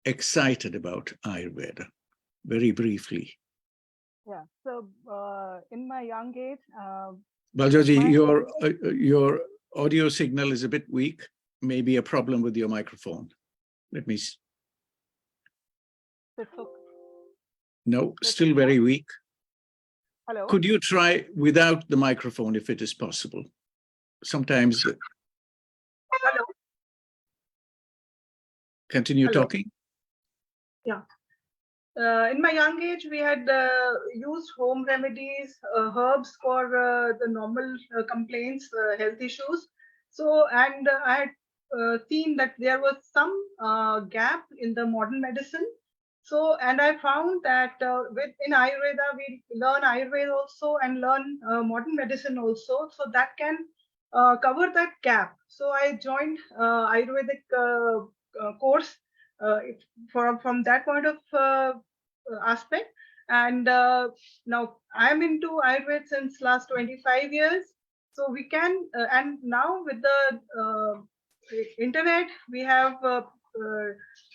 excited about Ayurveda? Very briefly. Yeah. So in my young age, Baljoji, my- your audio signal is a bit weak. Maybe a problem with your microphone. Let me. No, still very weak. Hello. Could you try without the microphone if it is possible? Sometimes. Hello. Continue Hello. talking. Yeah. In my young age, we had used home remedies, herbs for the normal complaints, health issues. So, and I had seen that there was some gap in the modern medicine. So, and I found that in Ayurveda, we learn Ayurveda also and learn modern medicine also. So that can cover that gap. So I joined Ayurvedic course from that point of aspect. And now I'm into Ayurveda since last 25 years. So we can, and now with the internet, we have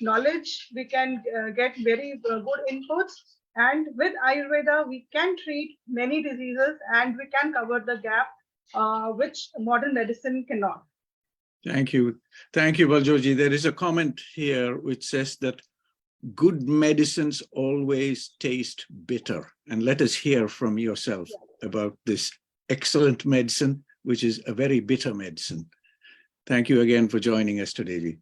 knowledge, we can get very good inputs. And with Ayurveda, we can treat many diseases and we can cover the gap which modern medicine cannot. Thank you. Thank you, Baljoji. There is a comment here which says that good medicines always taste bitter. And let us hear from yourself about this excellent medicine, which is a very bitter medicine. Thank you again for joining us today, Ji.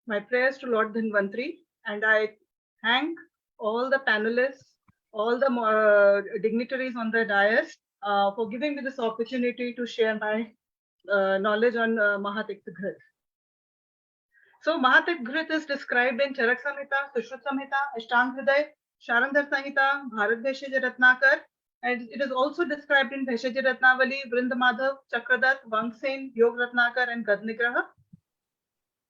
My prayers to Lord Dhanvantri, and I thank all the panelists, all the dignitaries on the dais for giving me this opportunity to share my knowledge on MahaTikta Ghrita. So MahaTikta Ghrita is described in Charak Samhita, Sushruta Samhita, Ashtang Hriday, Sharandhar Samhita, Bharat Bheshaj Ratnakar, and it is also described in Bheshaj Ratnavali, Vrindamadhav, Chakradat, Vangsen, Yog Ratnakar, and Gadnigraha.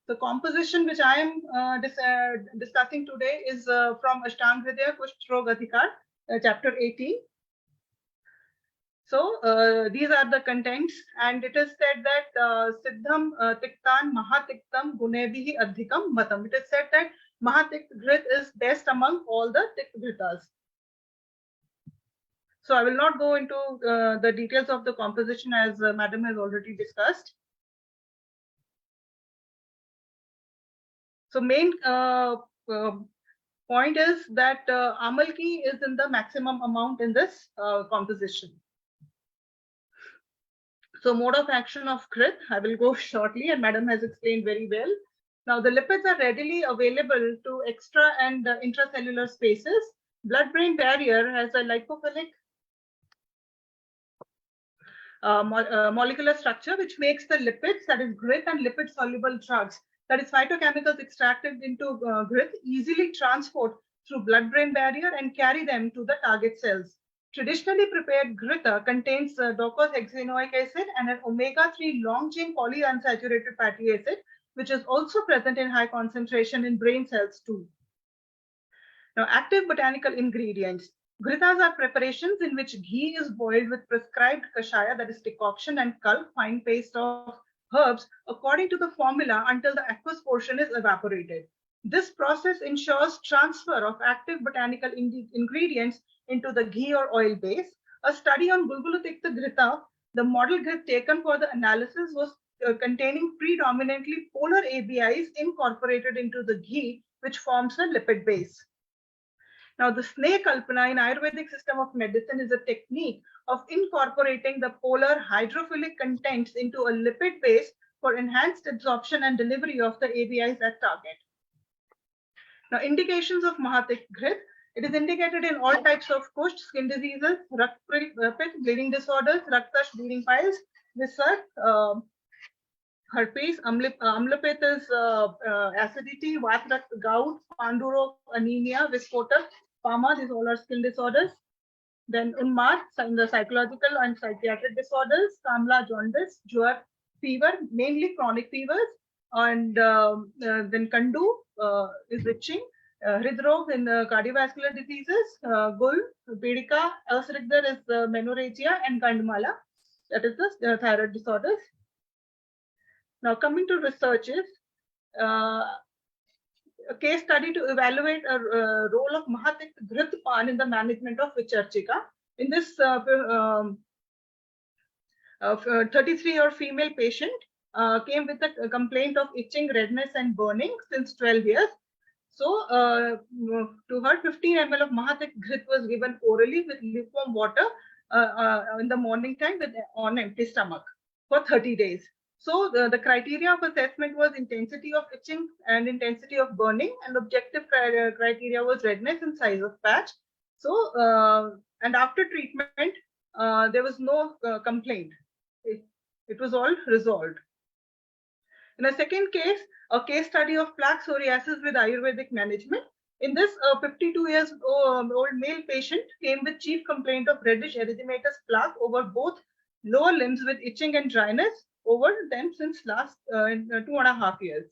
The composition which I am discussing today is from Ashtang Hridaya Kusht Rog Adhikar, chapter 18. So these are the contents, and it is said that Siddham Tiktan Mahatiktam Gunebihi Adhikam Matam. It is said that Mahatikta Ghrita is best among all the TiktaGhritas. So I will not go into the details of the composition as Madam has already discussed. So main point is that Amalki is in the maximum amount in this composition. So mode of action of Ghrita, I will go shortly, and Madam has explained very well. Now the lipids are readily available to extra and intracellular spaces. Blood-brain barrier has a lipophilic molecular structure which makes the lipids, that is Ghrita, and lipid-soluble drugs, that is phytochemicals extracted into Ghrita, easily transport through blood-brain barrier and carry them to the target cells. Traditionally prepared Ghrita contains docosahexaenoic acid and an omega-3 long-chain polyunsaturated fatty acid, which is also present in high concentration in brain cells too. Now, active botanical ingredients. Ghritas are preparations in which ghee is boiled with prescribed kashaya, that is decoction, and kalp, fine paste of herbs, according to the formula until the aqueous portion is evaporated. This process ensures transfer of active botanical ingredients into the ghee or oil base. A study on Gulgulutikta Ghrita, the model Ghrita taken for the analysis, was containing predominantly polar ABIs incorporated into the ghee, which forms a lipid base. Now, the snake kalpana in Ayurvedic system of medicine is a technique of incorporating the polar hydrophilic contents into a lipid base for enhanced absorption and delivery of the ABIs at target. Now, indications of Mahatikta Ghrita. It is indicated in all types of kusht, skin diseases, Pitta, bleeding disorders, Raktash, bleeding piles, Visar, herpes, amlopathy is acidity, vat, gout, panduro, anemia, viscoter, pharma, these all are skin disorders. Then Unmad, the psychological and psychiatric disorders, Kamla, jaundice, Jwar, fever, mainly chronic fevers, and then Kandu is itching, Hridrog in cardiovascular diseases, Gul, Bedika, Elsrigdar is menorrhagia, and Gandmala, that is the thyroid disorders. Now coming to researches, a case study to evaluate a role of Mahatikta Ghrita in the management of Vicharchika. In this 33-year-old female patient came with a complaint of itching, redness, and burning since 12 years. So to her, 15 ml of Mahatikta Ghrita was given orally with lukewarm water in the morning time on empty stomach for 30 days. So the criteria of assessment was intensity of itching and intensity of burning, and objective criteria was redness and size of patch. So and after treatment, there was no complaint. It was all resolved. In a second case, a case study of plaque psoriasis with Ayurvedic management. In this 52 years old male patient came with chief complaint of reddish erythematous plaque over both lower limbs with itching and dryness over them since last 2.5 years.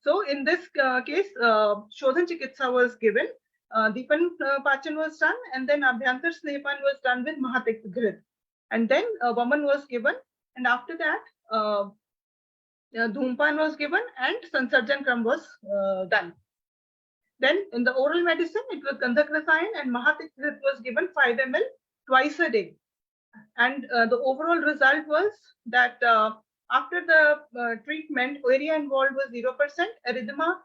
So in this case, Shodhan Chikitsa was given, Deepan Pachan was done, and then Abhyantar Snepan was done with Mahatikta Ghrita. And then Vaman was given, and after that, Dhumpan was given, and Sansarjan Kram was done. Then in the oral medicine, it was Gandhak Rasayan, and Mahatikta Ghrita was given 5 ml twice a day. And the overall result was that after the treatment, area involved was 0%, erythema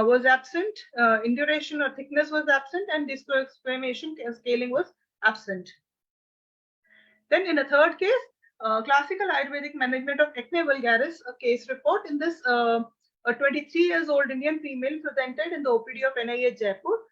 was absent, induration or thickness was absent, and discoloration scaling was absent. Then in a third case, classical Ayurvedic management of acne vulgaris, a case report. In this, a 23-year-old Indian female presented in the OPD of NIH Jaipur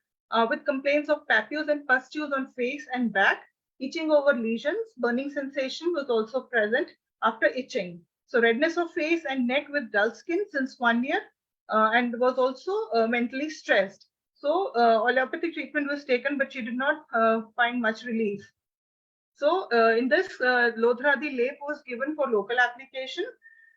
with complaints of papules and pustules on face and back, itching over lesions, burning sensation was also present after itching. So redness of face and neck with dull skin since 1 year, and was also mentally stressed. So allopathic treatment was taken, but she did not find much relief. So in this, Lodhradi Lep was given for local application,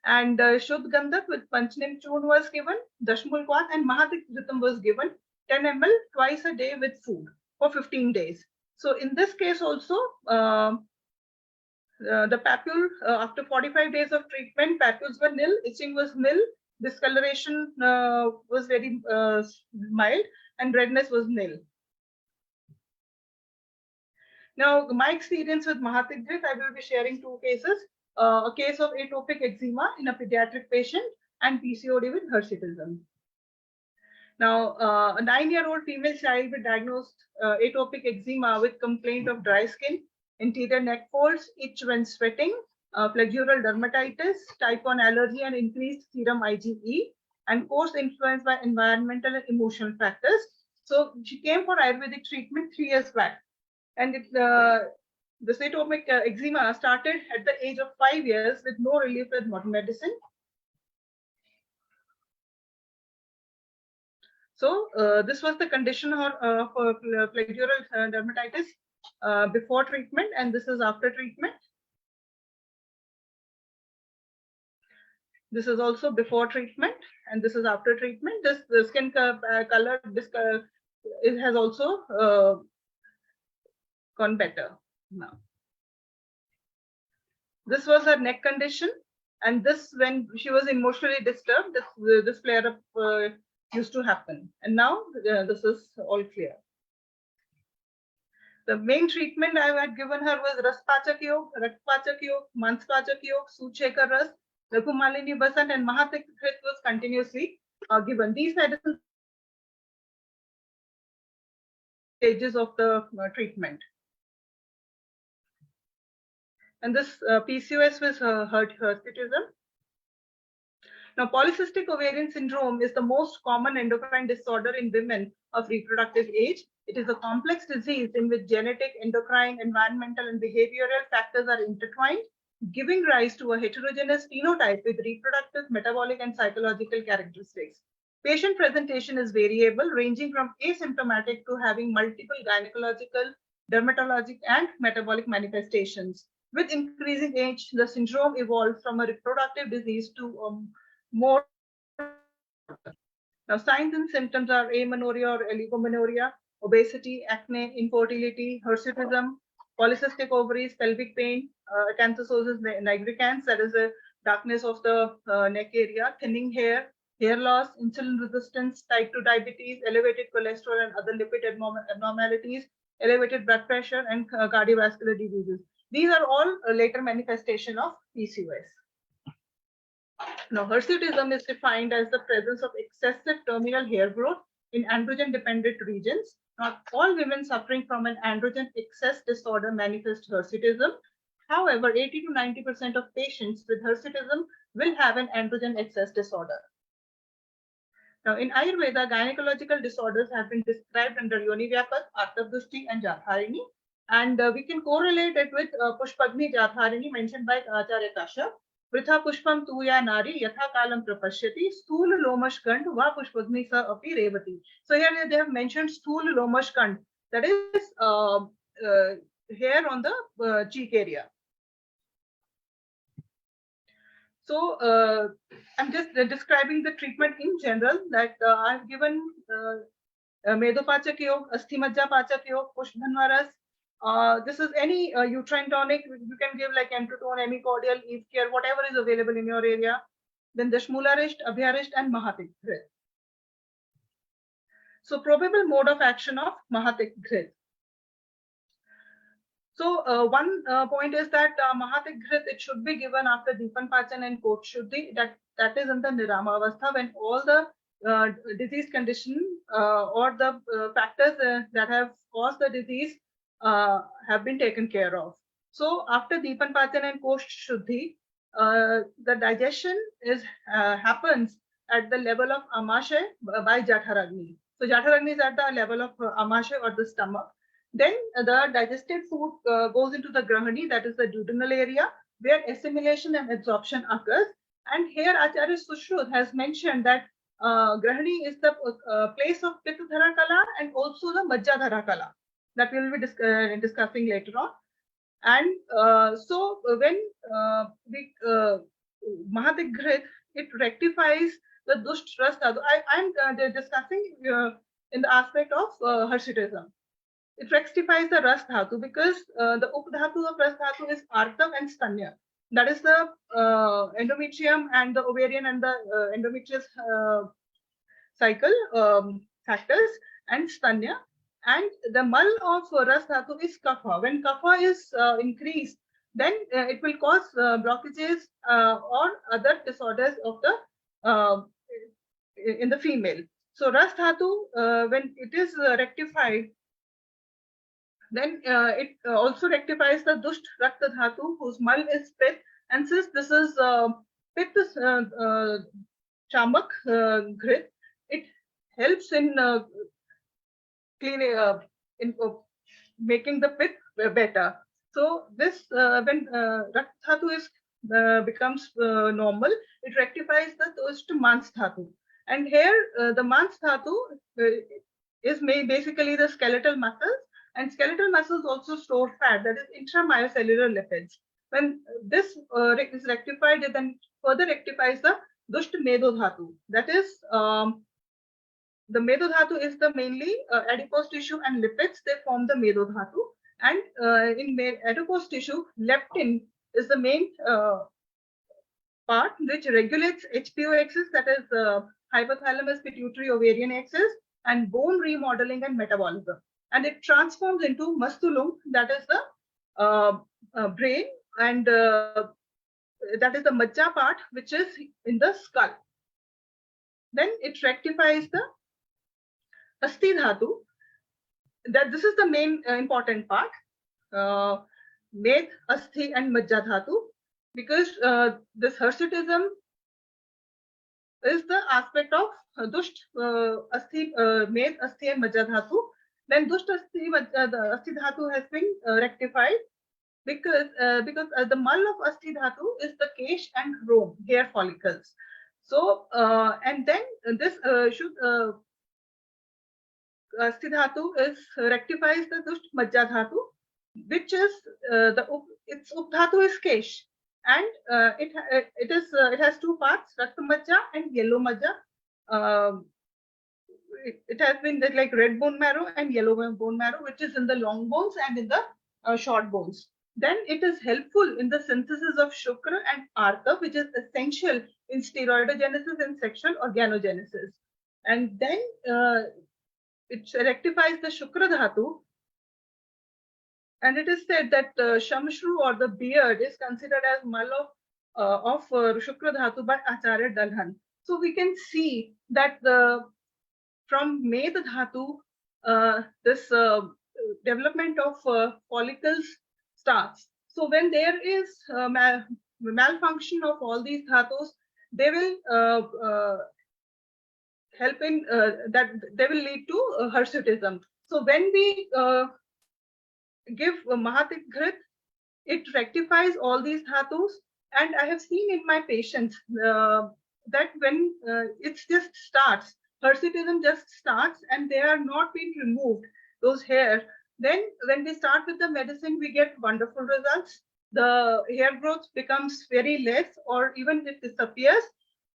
and Shuddh Gandhak with Panchnim Churn was given, Dashmulkwat, and Mahatikta Ghrita was given 10 ml twice a day with food for 15 days. So in this case also, the papule, after 45 days of treatment, papules were nil, itching was nil, discoloration was very mild, and redness was nil. Now, my experience with Mahatikta Ghrita, I will be sharing 2 cases. A case of atopic eczema in a pediatric patient and PCOD with hirsutism. Now, a 9-year-old female child with diagnosed atopic eczema with complaint of dry skin, interior neck folds, itch when sweating, flexural dermatitis, type 1 allergy, and increased serum IgE, and course influenced by environmental and emotional factors. So she came for Ayurvedic treatment 3 years back. And this atopic eczema started at the age of 5 years with no relief with modern medicine. So this was the condition for flexural dermatitis before treatment, and this is after treatment. This is also before treatment, and this is after treatment. The skin color, it has also gone better now. This was her neck condition, and this, when she was emotionally disturbed, this flare-up used to happen, and now this is all clear. The main treatment I had given her was Raspachak Yog, Rakpachak Yog, Manspachak Yog, Suchekar Ras, Raghumalini Basant, and Mahatikta Ghrita was continuously given. These medicines stages of the treatment. And this PCOS was hirsutism. Now, polycystic ovarian syndrome is the most common endocrine disorder in women of reproductive age. It is a complex disease in which genetic, endocrine, environmental, and behavioral factors are intertwined. giving rise to a heterogeneous phenotype with reproductive, metabolic, and psychological characteristics. Patient presentation is variable, ranging from asymptomatic to having multiple gynecological, dermatologic, and metabolic manifestations. With increasing age, the syndrome evolved from a reproductive disease to more. Now, signs and symptoms are amenorrhea or oligomenorrhea, obesity, acne, infertility, hirsutism, polycystic ovaries, pelvic pain, acanthosis nigricans, that is the darkness of the neck area, thinning hair, hair loss, insulin resistance, type 2 diabetes, elevated cholesterol and other lipid abnormalities, elevated blood pressure, and cardiovascular diseases. These are all a later manifestation of PCOS. Now, hirsutism is defined as the presence of excessive terminal hair growth in androgen-dependent regions. Not all women suffering from an androgen excess disorder manifest hirsutism. However, 80 to 90% of patients with hirsutism will have an androgen excess disorder. Now, in Ayurveda, gynecological disorders have been described under Yoni Vyapat, Artavdushti, and Jatharini. And we can correlate it with Pushpagni Jatharini mentioned by Acharya Kashyap. Vritha Pushpam Tuya Nari Yatha Kalam Prapashyati Sthul Lomash Kand Va Pushpagni Sa Api Revati. So here they have mentioned Sthul Lomash Kand, that is hair on the cheek area. So I'm just describing the treatment in general, that I've given Medopachak Yog, Asthimajja Pachak Yog, Pushbhanvaras. This is any uterine tonic. You can give like Entotone, Emicordial, Eve Care, whatever is available in your area. Then Dashmularisht, Abhyarisht, and Mahatikta Ghrita. So probable mode of action of Mahatikta Ghrita. So one point is that Mahatikta Ghrita, it should be given after Dipan Pachan and Kot Shuddhi. That is in the Nirama Avastha, when all the disease condition or the factors that have caused the disease have been taken care of. So after Dipan Pachan and Kosh Shuddhi, the digestion happens at the level of Amashay by Jatharagni. So Jatharagni is at the level of Amashay or the stomach. Then the digested food goes into the Grahani, that is the duodenal area, where assimilation and absorption occurs. And here Acharya Sushrut has mentioned that Grahani is the place of Pitta Kala and also the Majjadhara Kala, that we will be discussing later on. And so when Mahatikta Ghrita, it rectifies the Dusht Ras Dhatu. I'm discussing in the aspect of hirsutism. It rectifies the Ras Dhatu because the Updhatu of Ras Dhatu is Artav and Stanya. That is the endometrium and the ovarian and the endometrious cycle factors and Stanya. And the mal of Ras Dhatu is Kapha. When Kapha is increased, then it will cause blockages or other disorders of the in the female. So Ras Dhatu, when it is rectified, then it also rectifies the Dusht Rakta Dhatu, whose mal is Pit. And since this is Pit Chamak Ghrita, it helps in cleaning in making the Pit better. So this when Rakta Dhatu is becomes normal, it rectifies the Dusht Mans Dhatu. And here the Mans Dhatu is basically the skeletal muscles. And skeletal muscles also store fat, that is intramyocellular lipids. When this is rectified, it then further rectifies the Dusht Medo Dhatu. That is, the Medo Dhatu is the mainly adipose tissue and lipids, they form the Medo Dhatu. And in adipose tissue, leptin is the main part which regulates HPO axis, that is hypothalamus pituitary ovarian axis, and bone remodeling and metabolism. And it transforms into mastulum, that is the brain, and that is the majja part, which is in the skull. Then it rectifies the asti dhatu. That this is the main important part, med, asti, and majja dhatu, because this hirsutism is the aspect of dusht, asti, med, asti, and majja dhatu. Then Dusht Asti Dhatu has been rectified because the mal of Asti Dhatu is the kesh and rome, hair follicles. So, and then this Asti Dhatu rectifies the Dusht Majja Dhatu, which is its Updhatu is kesh, and it has two parts, Rakta Majja and yellow Majja. It has been like red bone marrow and yellow bone marrow, which is in the long bones and in the short bones. Then it is helpful in the synthesis of Shukra and Artha, which is essential in steroidogenesis and sexual organogenesis. And then it rectifies the Shukra Dhatu. And it is said that Shamshru or the beard is considered as mal of Shukra Dhatu by Acharya Dalhan. So we can see that from Med Dhatu, this development of follicles starts. So when there is malfunction of all these dhatus, they will help in that they will lead to hirsutism. So when we give Mahatikta Ghrita, it rectifies all these dhatus, and I have seen in my patients that when it just starts, hirsutism just starts and they are not being removed, those hair. Then when we start with the medicine, we get wonderful results. The hair growth becomes very less or even it disappears.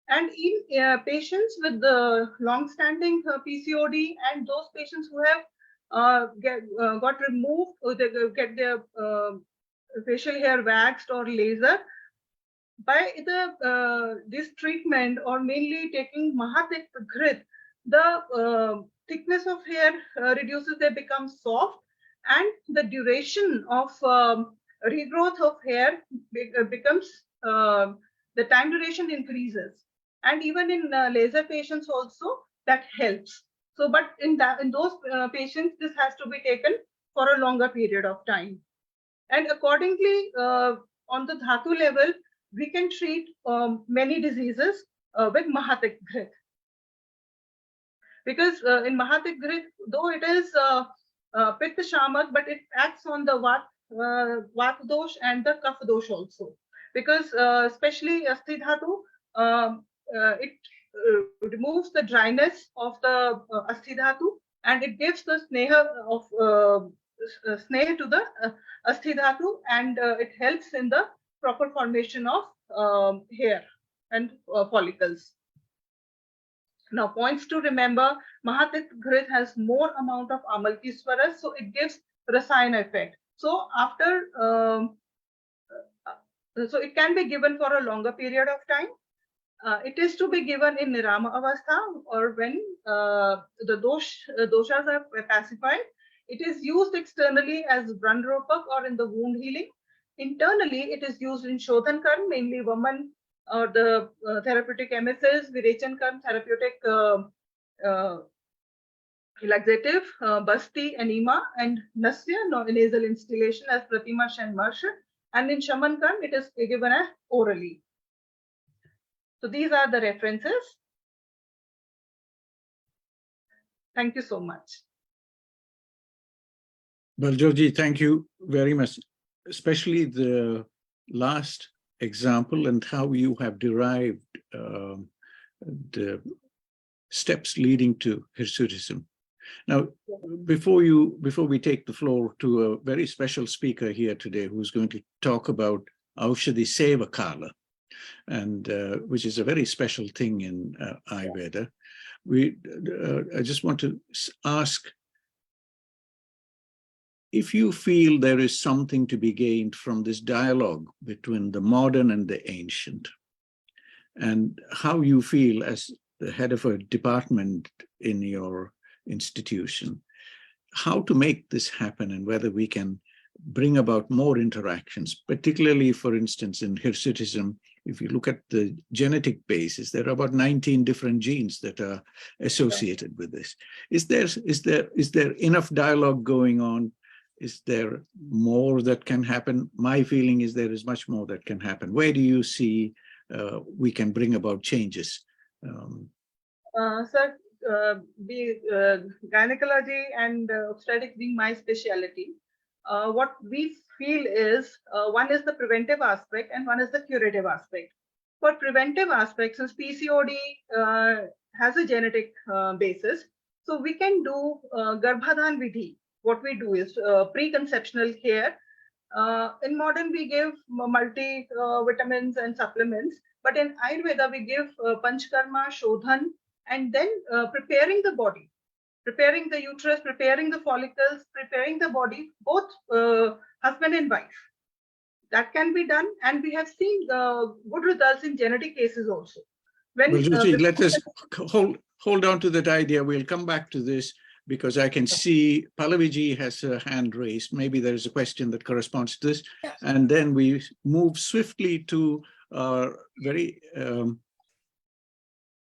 And in patients with the long-standing PCOD and those patients who have got removed or they get their facial hair waxed or laser, by this treatment or mainly taking Mahatikta Ghrita, the thickness of hair reduces, they become soft, and the duration of regrowth of hair becomes, the time duration increases. And even in laser patients also, that helps. So, but in those patients, this has to be taken for a longer period of time. And accordingly, on the dhatu level, we can treat many diseases with Mahatikta Ghrita. Because in Mahatikta Ghrita, though it is Pitta Shamak, but it acts on the Vat dosh and the Kapha dosh also. Because especially Asti Dhatu, it removes the dryness of the Asti Dhatu and it gives the sneha of sneha to the Asti Dhatu, and it helps in the proper formation of hair and follicles. Now, points to remember, Mahatikta Ghrita has more amount of Amalki Swaras, so it gives Rasayana effect. So after, so it can be given for a longer period of time. It is to be given in Nirama Avastha or when the doshas are pacified. It is used externally as Brandropak or in the wound healing. Internally, it is used in Shodhan Karm, mainly woman or the therapeutic MSS, Virechan Karm, therapeutic laxative, Basti, Enema, and Nasya, nasal instillation as Pratimash and Marsha. And in Shaman Karm, it is given as orally. So these are the references. Thank you so much. Baljoji, thank you very much, especially the last example and how you have derived the steps leading to hirsutism. Now, before we take the floor to a very special speaker here today who's going to talk about Aushadhi Seva Kala, and which is a very special thing in Ayurveda, I just want to ask if you feel there is something to be gained from this dialogue between the modern and the ancient, and how you feel as the head of a department in your institution, how to make this happen and whether we can bring about more interactions, particularly, for instance, in hirsutism. If you look at the genetic basis, there are about 19 different genes that are associated with this. Is there enough dialogue going on? Is there more that can happen? My feeling is there is much more that can happen. Where do you see we can bring about changes? Sir, the gynecology and obstetrics being my specialty, what we feel is one is the preventive aspect and one is the curative aspect. For preventive aspects, since PCOD has a genetic basis, so we can do Garbhadhan Vidhi. What we do is preconceptional care. In modern, we give multi vitamins and supplements, but in Ayurveda, we give Panchkarma, Shodhan, and then preparing the body, preparing the uterus, preparing the follicles, preparing the body, both husband and wife. That can be done, and we have seen good results in genetic cases also. When Baljoji, let us hold on to that idea. We'll come back to this because I can see Pallaviji has a hand raised. Maybe there is a question that corresponds to this. Yes. And then we move swiftly to very...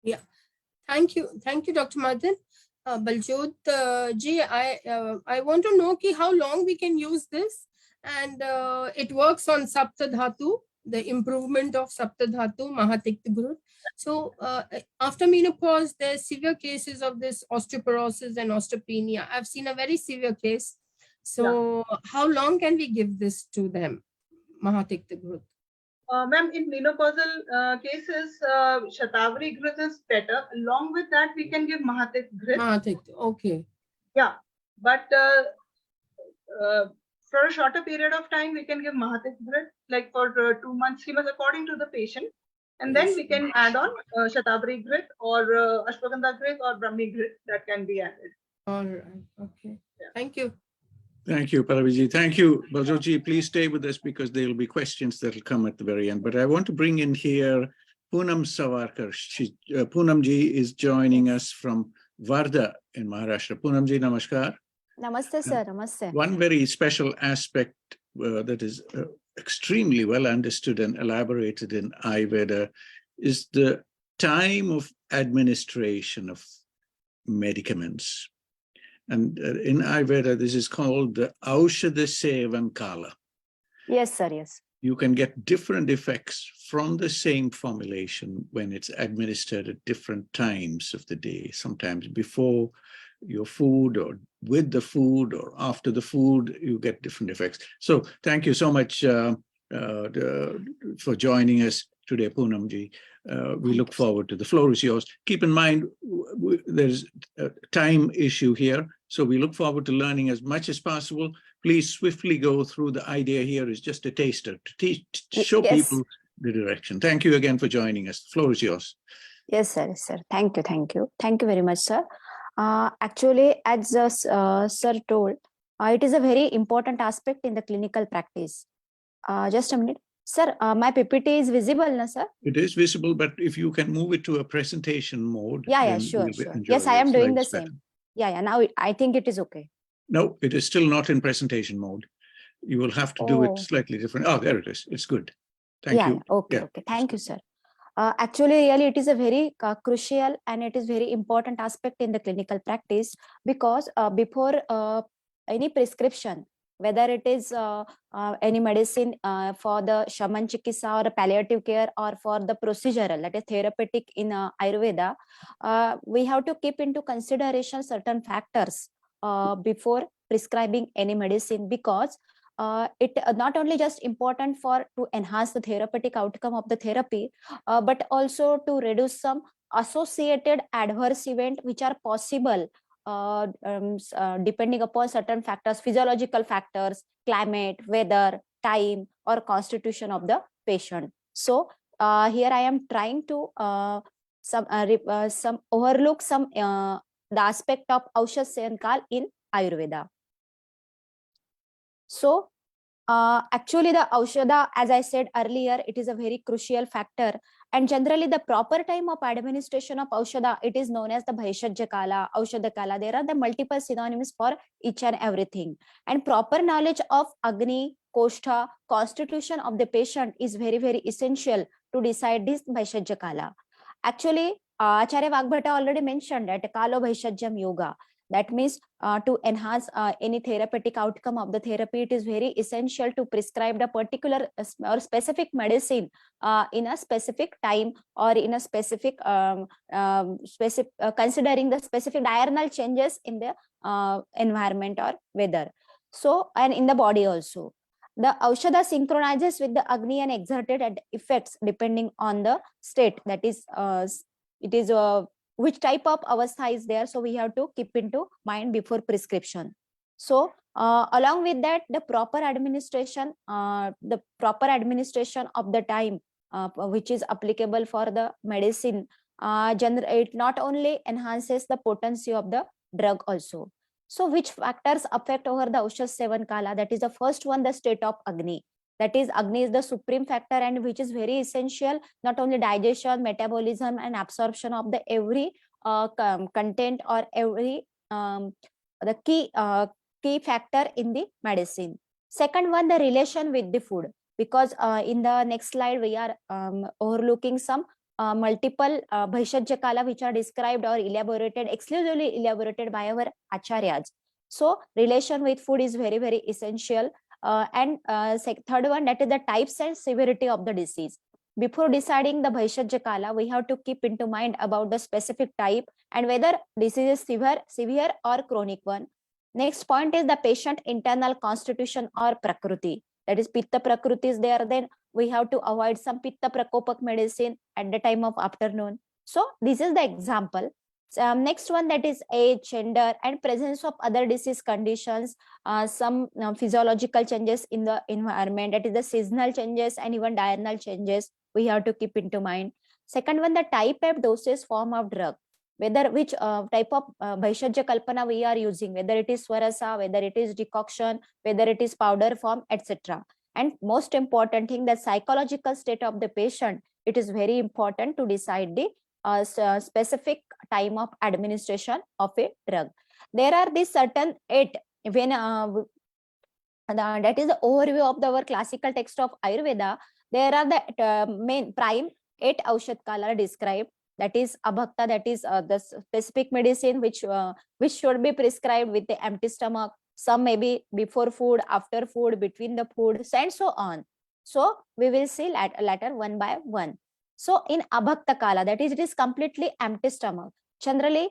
Yeah, thank you, Dr. Madan. Baljot ji, I want to know how long we can use this, and it works on Sapta Dhatu, the improvement of Sapta Dhatu, Mahatikta Ghrita. So after menopause, there's severe cases of this osteoporosis and osteopenia. I've seen a very severe case. So how long can we give this to them, Mahatikta Ghrita? Ma'am, in menopausal cases, Shatavari Ghrita is better. Along with that, we can give Mahatikta Ghrita. Mahatikta, okay. Yeah, but for a shorter period of time, we can give Mahatikta Ghrita, like for 2 months, 3 months, according to the patient. And then we can add on Shatavari Ghrita or Ashwagandha Ghrita or Brahmi Ghrita that can be added. All right, okay. Yeah. Thank you. Thank you, Pallaviji. Thank you, Baljoji. Please stay with us because there will be questions that will come at the very end. But I want to bring in here Poonam Savarkar. Poonamji is joining us from Wardha in Maharashtra. Poonamji, namaskar. Namaste, sir. Namaste. One very special aspect that is extremely well understood and elaborated in Ayurveda is the time of administration of medicaments. And in Ayurveda, this is called the Aushadha Sevan Kala. Yes, sir. Yes. You can get different effects from the same formulation when it's administered at different times of the day, sometimes before your food or with the food or after the food, you get different effects. So thank you so much for joining us today, Poonamji. We look forward to the floor is yours. Keep in mind, there's a time issue here. So we look forward to learning as much as possible. Please swiftly go through. The idea here is just a taster to teach, to show people the direction. Thank you again for joining us. The floor is yours. Yes, sir. Yes, sir. Thank you. Thank you. Thank you very much, sir. Actually, as sir told, it is a very important aspect in the clinical practice. Just a minute. Sir, my PPT is visible, na, sir? It is visible, but if you can move it to a presentation mode. Yeah, sure, sure. Yes, I am doing the same. Better. Yeah, now I think it is okay. No, it is still not in presentation mode. You will have to do it slightly different. Oh, there it is. It's good. Thank you. Okay. Thank you, sir. Actually, really, it is a very crucial and it is very important aspect in the clinical practice because before any prescription, whether it is any medicine for the shaman chikitsa or palliative care or for the procedural, that is therapeutic in Ayurveda, we have to keep into consideration certain factors before prescribing any medicine because it not only just important to enhance the therapeutic outcome of the therapy, but also to reduce some associated adverse event which are possible depending upon certain factors, physiological factors, climate, weather, time, or constitution of the patient. So here I am trying to overlook the aspect of Aushadha Sevan Kala in Ayurveda. So actually the Aushadha, as I said earlier, it is a very crucial factor. And generally the proper time of administration of Aushadha, it is known as the Bhaishajya Kala, Aushadha Kala. There are the multiple synonyms for each and everything. And proper knowledge of Agni, Koshtha, constitution of the patient is very, very essential to decide this Bhaishajya Kala. Actually, Acharya Vagbhata already mentioned that Kalo Bhaishajyam Yoga. That means to enhance any therapeutic outcome of the therapy, it is very essential to prescribe the particular or specific medicine in a specific time or in a specific, considering the specific diurnal changes in the environment or weather. So, and in the body also. The Aushadha synchronizes with the Agni and exerted at effects depending on the state. That is, it is which type of avastha is there. So we have to keep into mind before prescription. So along with that, the proper administration of the time which is applicable for the medicine, it not only enhances the potency of the drug also. So which factors affect over the Aushadh Sevan Kala? That is the first one, the state of Agni. That is, Agni is the supreme factor and which is very essential, not only digestion, metabolism and absorption of the every content or every the key factor in the medicine. Second one, the relation with the food, because in the next slide we are overlooking some multiple Bhaishajya Kala which are described or elaborated, exclusively elaborated by our Acharyas. So relation with food is very, very essential. And third one, that is the types and severity of the disease. Before deciding the Bhaishajya Kala, we have to keep into mind about the specific type and whether disease is severe or chronic one. Next point is the patient internal constitution or Prakriti. That is, Pitta Prakriti is there, then we have to avoid some Pitta Prakopak medicine at the time of afternoon. So this is the example. Next one, that is age, gender and presence of other disease conditions, some physiological changes in the environment, that is the seasonal changes and even diurnal changes we have to keep into mind. Second one, the type of dosage form of drug, whether which type of Bhaishajya Kalpana we are using, whether it is Swarasa, whether it is decoction, whether it is powder form, etc. And most important thing, the psychological state of the patient, it is very important to decide the specific time of administration of a drug. There are these certain 8, when that is the overview of our classical text of Ayurveda. There are the main prime 8 Aushadh Kala described. That is abhakta, that is the specific medicine which should be prescribed with the empty stomach. Some may be before food, after food, between the foods, and so on. So we will see later one by one. So in abhakta Kala, that is, it is completely empty stomach. Generally,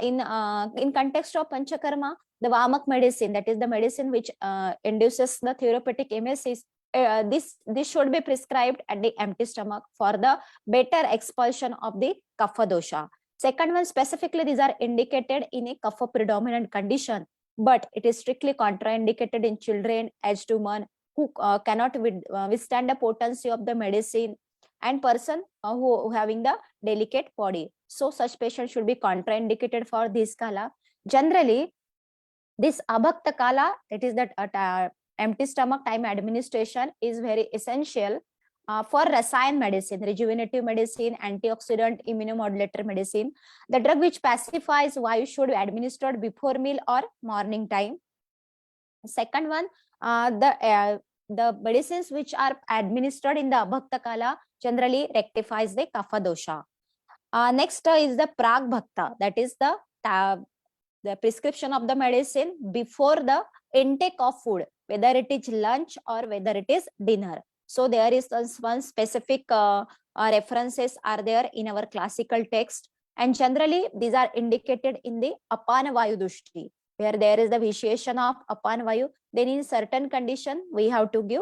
in context of Panchakarma, the Vamak medicine, that is the medicine which induces the therapeutic emesis, this should be prescribed at the empty stomach for the better expulsion of the kapha dosha. Second one, specifically these are indicated in a kapha predominant condition, but it is strictly contraindicated in children, aged women who cannot withstand the potency of the medicine, and person who having the delicate body. So such patients should be contraindicated for this Kala. Generally, this abhakta Kala, that is that empty stomach time administration, is very essential for Rasayan medicine, rejuvenative medicine, antioxidant, immunomodulator medicine. The drug which pacifies Vayu should be administered before meal or morning time. Second one, the medicines which are administered in the abhakta Kala generally rectifies the kapha dosha. Next is the prag bhakta, that is the prescription of the medicine before the intake of food, whether it is lunch or whether it is dinner. So there is one specific references are there in our classical text, and generally these are indicated in the Apana Vayu Dushti, where there is the vitiation of Apana Vayu. Then in certain condition we have to give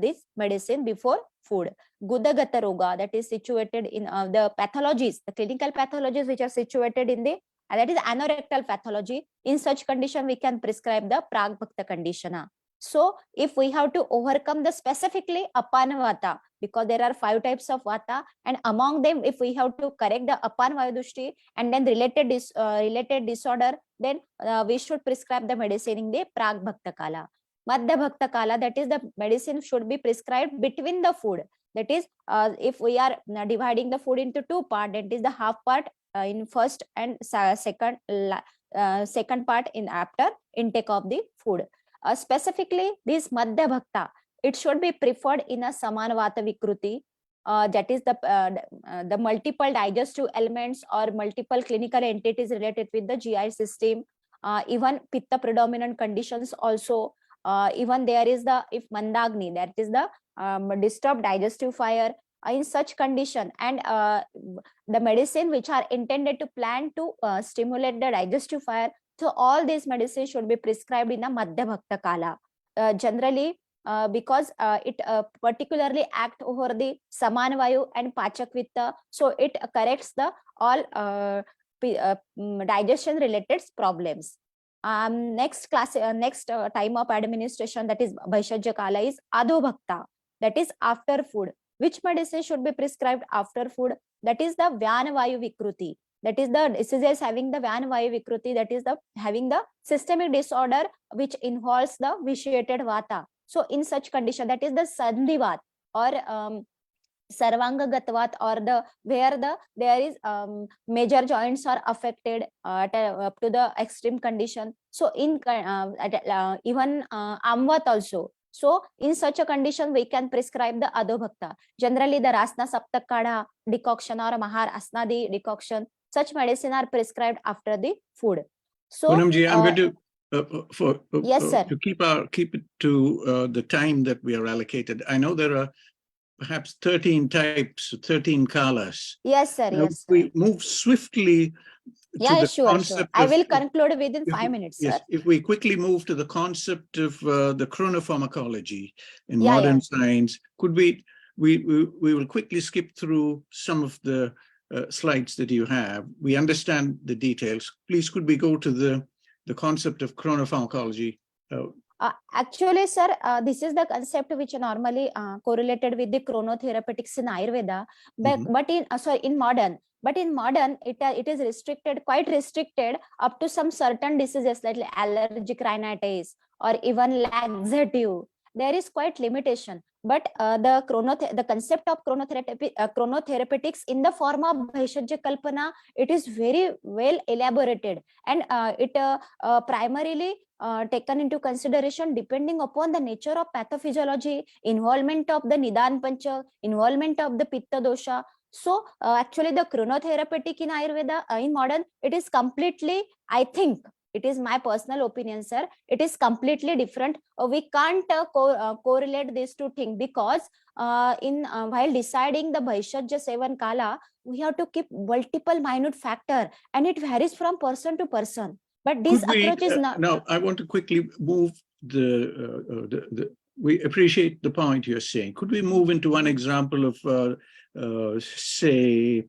this medicine before food. Gudagata Roga, that is situated in the pathologies, the clinical pathologies which are situated in the that is anorectal pathology. In such condition, we can prescribe the Prag Bhakta Conditiona. So if we have to overcome the specifically Apana Vata, because there are 5 types of Vata, and among them, if we have to correct the Apana Vayu and then related disorder, then we should prescribe the medicine in the Prag Bhakta Kala. Madhya Bhakta Kala, that is the medicine should be prescribed between the food. That is, if we are dividing the food into 2 parts, that is the half part in first and second part in after intake of the food. Specifically, this Madhya Bhakta, it should be preferred in a Samanvata Vikruti, that is the multiple digestive elements or multiple clinical entities related with the GI system, even Pitta predominant conditions also, even there is the, if Mandagni, that is the disturbed digestive fire, in such condition, and the medicine which are intended to plan to stimulate the digestive fire So all these medicines should be prescribed in the Madhyabhakta Kala. Generally, because it particularly act over the Samanvayu and Pachakvitta, so it corrects the all digestion related problems. Next time of administration, that is Bhaishajya Kala, is Adhobhakta, that is after food. Which medicine should be prescribed after food? That is the Vyanavayu Vikruti. That is the diseases having the Vyanavayu Vikruti, that is the having the systemic disorder which involves the vitiated Vata. So in such condition, that is the Sandhivat or Sarvangagatvat, or the where there is major joints are affected up to the extreme condition. So in even Amvat also. So in such a condition, we can prescribe the Adhobhakta. Generally, the Rasna Saptak Kadha decoction or Mahar Asnadi decoction, such medicine are prescribed after the food. So Poonamji, I'm going to yes, sir. to keep it to the time that we are allocated. I know there are perhaps 13 types, 13 kalas. Yes, sir. Now, Yes, sir. we move swiftly to the Sure. concept I of- will conclude within 5 minutes, sir. Yes, if we quickly move to the concept of the chronopharmacology in modern science, could we will quickly skip through some of the slides that you have. We understand the details. Please, could we go to the concept of chronopharmacology? Actually, sir, this is the concept which normally correlated with the chronotherapeutics in Ayurveda, but in modern. But in modern, it is restricted, quite restricted up to some certain diseases like allergic rhinitis or even laxative. There is quite limitation. But the concept of chronotherapeutics in the form of Bhaishajya Kalpana, it is very well elaborated, and it primarily taken into consideration depending upon the nature of pathophysiology, involvement of the Nidan Pancha, involvement of the Pitta dosha. So actually the chronotherapeutic in Ayurveda, in modern, it is completely, I think, it is my personal opinion, sir, it is completely different. We can't correlate these two things, because while deciding the Bhaishajya Sevan Kala, we have to keep multiple minute factor, and it varies from person to person. But this approach is not. Now, I want to quickly move we appreciate the point you're saying. Could we move into one example of, say,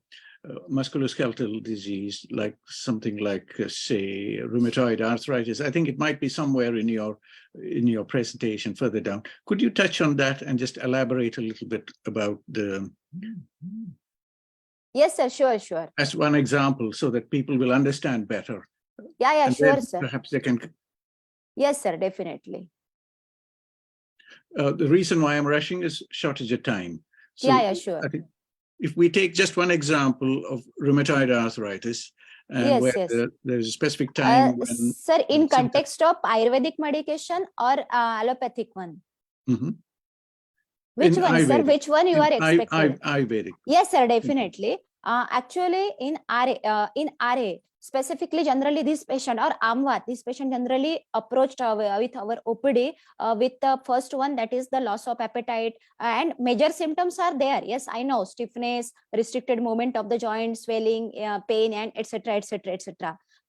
musculoskeletal disease, like something like, say, rheumatoid arthritis? I think it might be somewhere in your presentation further down. Could you touch on that and just elaborate a little bit about the? Yes, sir. Sure. As one example, so that people will understand better. Yeah, and sure, sir. Perhaps they can. Yes, sir, definitely. The reason why I'm rushing is shortage of time. So yeah, sure. I think if we take just one example of rheumatoid arthritis, and there's a specific time when, sir, in context of Ayurvedic medication or allopathic one? Which one, Ayurvedic, sir? Which one you are expecting? Ayurvedic. Yes, sir, definitely. Actually, in RA, specifically, generally, this patient or Amvat, this patient generally approached with our OPD with the first one, that is the loss of appetite, and major symptoms are there. Yes, I know, stiffness, restricted movement of the joint, swelling, pain, and etc.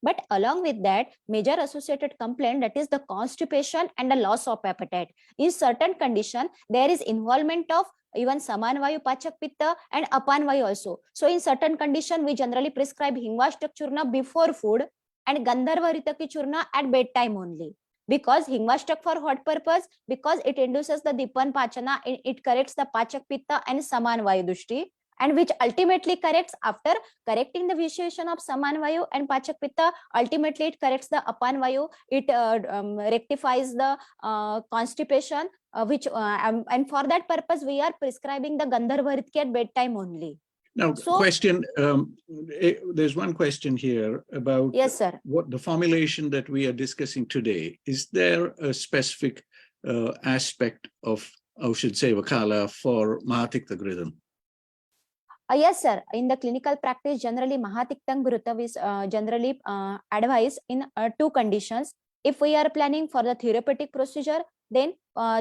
But along with that, major associated complaint, that is the constipation and the loss of appetite. In certain condition, there is involvement of even Samanvayu, Pachak Pitta, and Apanvayu also. So in certain condition, we generally prescribe Hingvashtak Churna before food and Gandharvaritaki Churna at bedtime only. Because Hingvashtak for what purpose? Because it induces the Dipan Pachana, it corrects the Pachak Pitta and Samanvayu Dushti, and which ultimately corrects, after correcting the vitiation of Samanvayu and Pachak Pitta, ultimately it corrects the Apanvayu, it rectifies the constipation, and for that purpose we are prescribing the Gandharvaritki at bedtime only. Now, question, there's one question here about what the formulation that we are discussing today. Is there a specific aspect of Aushadh Seva Kala for Mahatikta Ghrita? Yes, sir. In the clinical practice, generally Mahatiktang Ghrita is generally advised in 2 conditions. If we are planning for the therapeutic procedure, then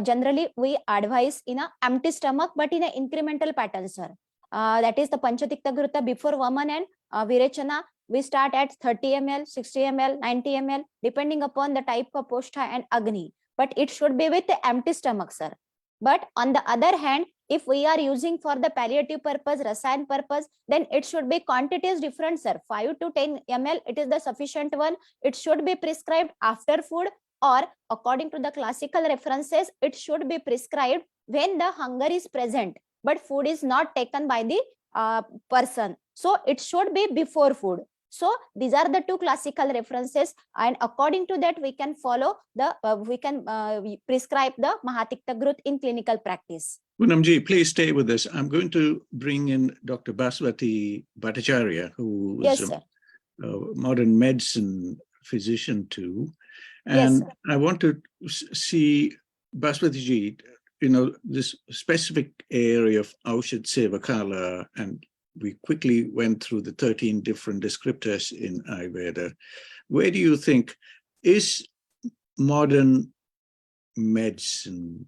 generally we advise in an empty stomach, but in an incremental pattern, sir. That is the Panchatikta Ghrita before Vaman and Virechana, We start at 30 ml, 60 ml, 90 ml, depending upon the type of poshtha and agni. But it should be with the empty stomach, sir. But on the other hand, if we are using for the palliative purpose, rasayan purpose, then it should be quantities different, sir. 5 to 10 ml, it is the sufficient one. It should be prescribed after food, or according to the classical references, it should be prescribed when the hunger is present, but food is not taken by the person. So it should be before food. So these are the two classical references, and according to that, we can follow the, we prescribe the Mahatikta Ghrita in clinical practice. Poonamji, please stay with us. I'm going to bring in Dr. Baswati Bhattacharya, who is a modern medicine physician too. And Yes, I want to see, Baswatiji, you know, this specific area of Aushad Sevakala, and we quickly went through the 13 different descriptors in Ayurveda. Where do you think, is modern medicine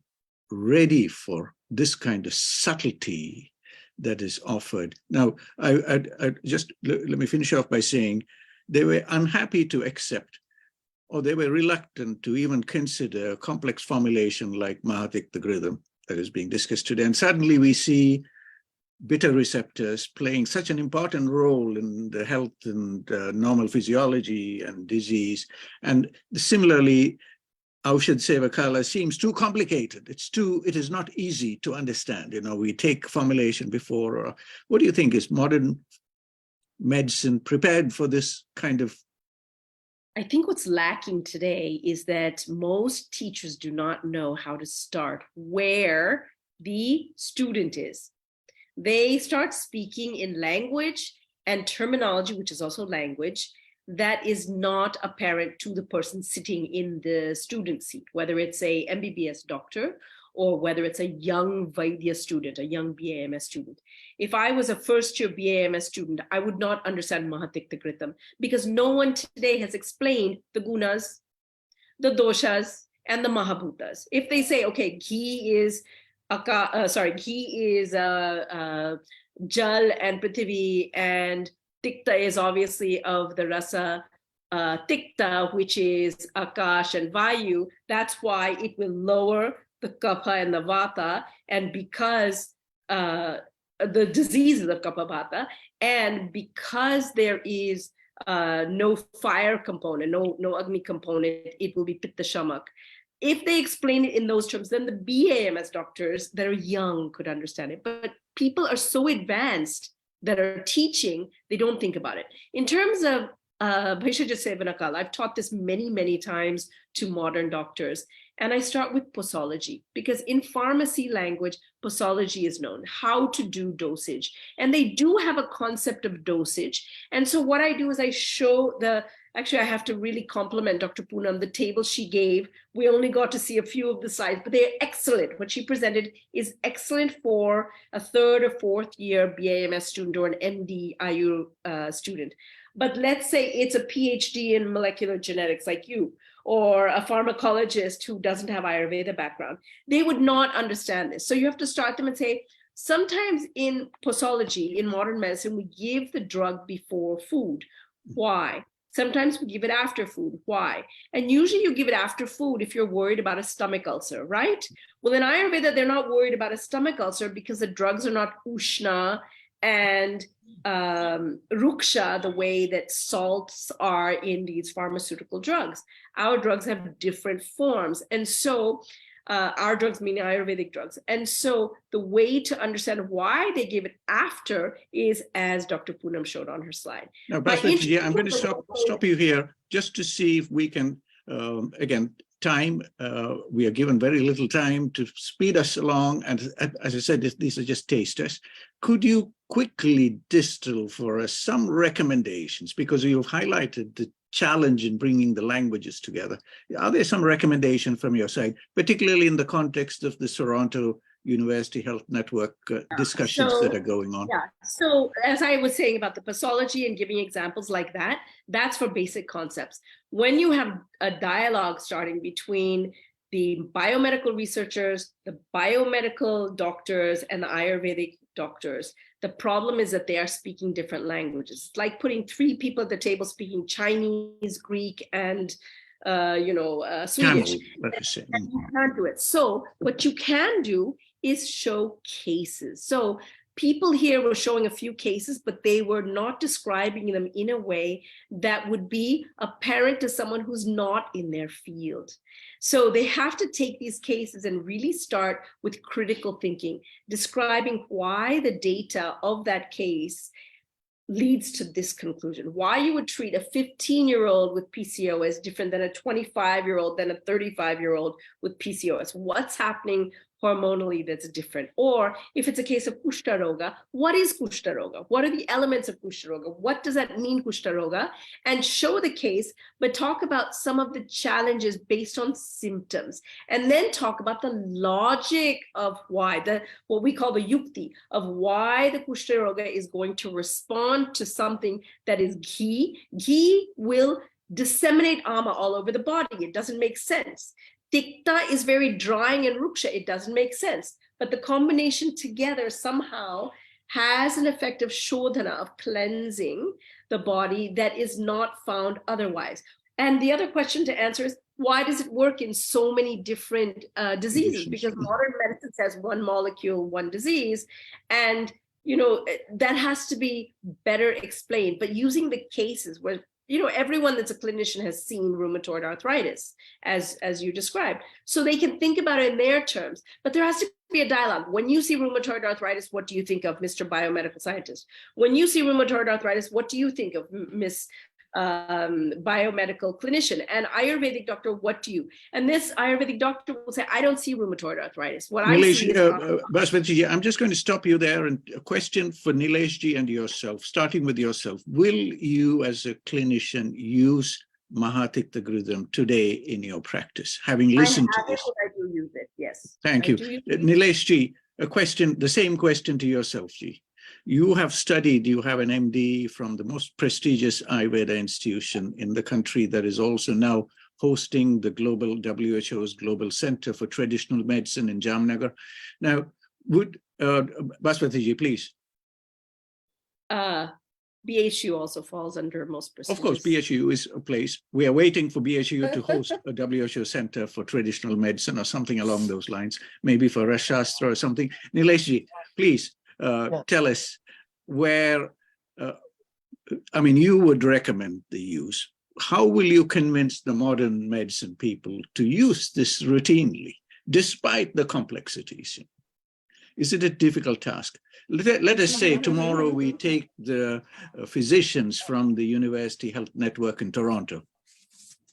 ready for this kind of subtlety that is offered? Now, I just let me finish off by saying they were unhappy to accept, or they were reluctant to even consider a complex formulation like Mahatikta Ghrita that is being discussed today. And suddenly we see bitter receptors playing such an important role in the health and normal physiology and disease. And similarly, Aushad Sevakala seems too complicated. It is not easy to understand. You know, we take formulation before. What do you think, is modern medicine prepared for this kind of? I think what's lacking today is that most teachers do not know how to start where the student is. They start speaking in language and terminology, which is also language, that is not apparent to the person sitting in the student seat, whether it's a MBBS doctor or whether it's a young Vaidyas student, a young BAMS student. If I was a first-year BAMS student, I would not understand Mahatikta Ghrita because no one today has explained the gunas, the doshas, and the mahabhutas. If they say, okay, ghee is jal and prithvi, and tikta is obviously of the rasa tikta, which is akash and vayu. That's why it will lower the kapha and the vata, and because the diseases of kapha vata, and because there is no fire component, no agni component, it will be pitta shamak. If they explain it in those terms, then the BAMS doctors that are young could understand it. But people are so advanced that are teaching, they don't think about it. In terms of Bhaishya Sevanakala, I've taught this many, many times to modern doctors. And I start with posology, because in pharmacy language, posology is known, how to do dosage. And they do have a concept of dosage. And so what I do is I show actually, I have to really compliment Dr. Poonam, the table she gave. We only got to see a few of the slides, but they're excellent. What she presented is excellent for a third or fourth year BAMS student or an MD IU student. But let's say it's a PhD in molecular genetics like you, or a pharmacologist who doesn't have Ayurveda background. They would not understand this. So you have to start them and say, sometimes in posology, in modern medicine, we give the drug before food. Why? Sometimes we give it after food. Why? And usually you give it after food if you're worried about a stomach ulcer, right? Well, in Ayurveda, they're not worried about a stomach ulcer because the drugs are not ushna and ruksha, the way that salts are in these pharmaceutical drugs. Our drugs have different forms. And so our drugs, meaning Ayurvedic drugs. And so the way to understand why they give it after is as Dr. Poonam showed on her slide. Now, Baswatiji, I'm going to stop you here just to see if we can, again, time, we are given very little time to speed us along. And as I said, these are just tasters. Could you quickly distill for us some recommendations? Because you've highlighted the challenge in bringing the languages together. Are there some recommendations from your side, particularly in the context of the Toronto University Health Network discussions that are going on? Yeah, so as I was saying about the posology and giving examples like that, that's for basic concepts. When you have a dialogue starting between the biomedical researchers, the biomedical doctors, and the Ayurvedic doctors. The problem is that they are speaking different languages. It's like putting 3 people at the table speaking Chinese, Greek, and Swedish. Tamil, let us say. And you can't do it. So what you can do is show cases. So people here were showing a few cases, but they were not describing them in a way that would be apparent to someone who's not in their field. So they have to take these cases and really start with critical thinking, describing why the data of that case leads to this conclusion, why you would treat a 15-year-old with PCOS different than a 25-year-old, than a 35-year-old with PCOS. What's happening hormonally that's different? Or if it's a case of Kushtaroga, what is Kushtaroga? What are the elements of Kushtaroga? What does that mean, Kushtaroga? And show the case, but talk about some of the challenges based on symptoms. And then talk about the logic of why, what we call the yukti, of why the Kushtaroga is going to respond to something that is ghee. Ghee will disseminate ama all over the body. It doesn't make sense. Tikta is very drying and ruksha. It doesn't make sense. But the combination together somehow has an effect of shodhana, of cleansing the body that is not found otherwise. And the other question to answer is, why does it work in so many different diseases? Because modern medicine says one molecule, one disease. And, that has to be better explained. But using the cases where everyone that's a clinician has seen rheumatoid arthritis, as you described. So they can think about it in their terms, but there has to be a dialogue. When you see rheumatoid arthritis, what do you think of, Mr. Biomedical Scientist? When you see rheumatoid arthritis, what do you think of, Miss Biomedical Clinician? And Ayurvedic doctor, what do you? And this Ayurvedic doctor will say, I don't see rheumatoid arthritis. What I see is Baswati, I'm just going to stop you there, and a question for Nileshji and yourself, starting with yourself. Will you as a clinician use Mahatikta Ghrita today in your practice, having listened to this? I do use it, yes. Thank you. Nileshji, a question, the same question to yourself, Ji. You have studied, you have an MD from the most prestigious Ayurveda institution in the country that is also now hosting the global WHO's Global Center for Traditional Medicine in Jamnagar. Now, would Baswati, please. BHU also falls under most prestigious. Of course, BHU is a place. We are waiting for BHU to host a WHO Center for Traditional Medicine or something along those lines, maybe for Rash Shastra or something. Nileshji, please. Tell us where, you would recommend the use. How will you convince the modern medicine people to use this routinely, despite the complexities? Is it a difficult task? Let us say tomorrow we take the physicians from the University Health Network in Toronto,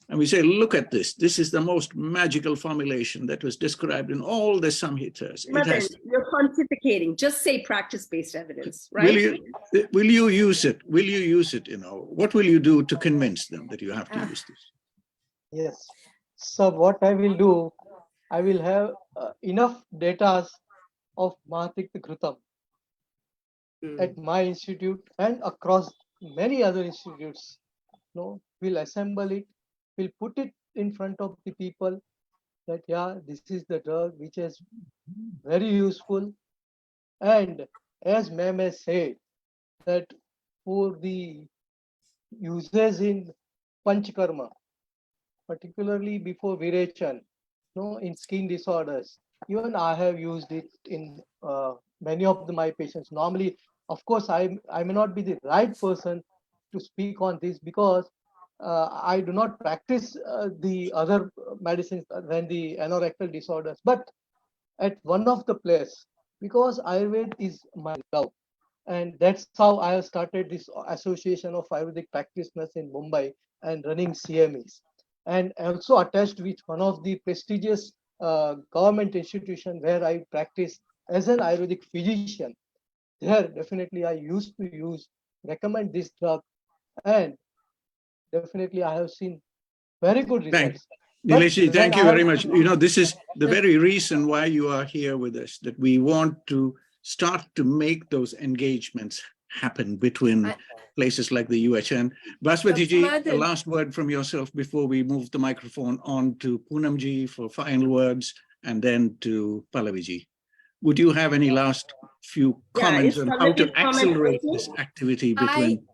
and we say, look at this. This is the most magical formulation that was described in all the Samhitas. You're pontificating. Just say practice-based evidence, right? Will you use it? Will you use it? What will you do to convince them that you have to use this? Yes. So what I will do, I will have enough data of Mahatikta Ghrita at my institute and across many other institutes. We'll assemble it. We'll put it in front of the people that, this is the drug which is very useful. And as ma'am has said, that for the uses in Panchakarma, particularly before Virechan, in skin disorders, even I have used it in many of my patients. Normally, of course, I may not be the right person to speak on this because I do not practice the other medicines than the anorectal disorders, but at one of the place, because Ayurveda is my love. And that's how I have started this association of Ayurvedic practitioners in Mumbai and running CMEs. And also attached with one of the prestigious government institution where I practice as an Ayurvedic physician. There definitely I used to recommend this drug, and definitely I have seen very good results. Nileshji, thank you very much. This is the very reason why you are here with us, that we want to start to make those engagements happen between places like the UHN. Baswati, a last word from yourself before we move the microphone on to Poonamji for final words, and then to Pallaviji. would you have any last few comments is on how to Pallavi's comment accelerate waiting? this activity between?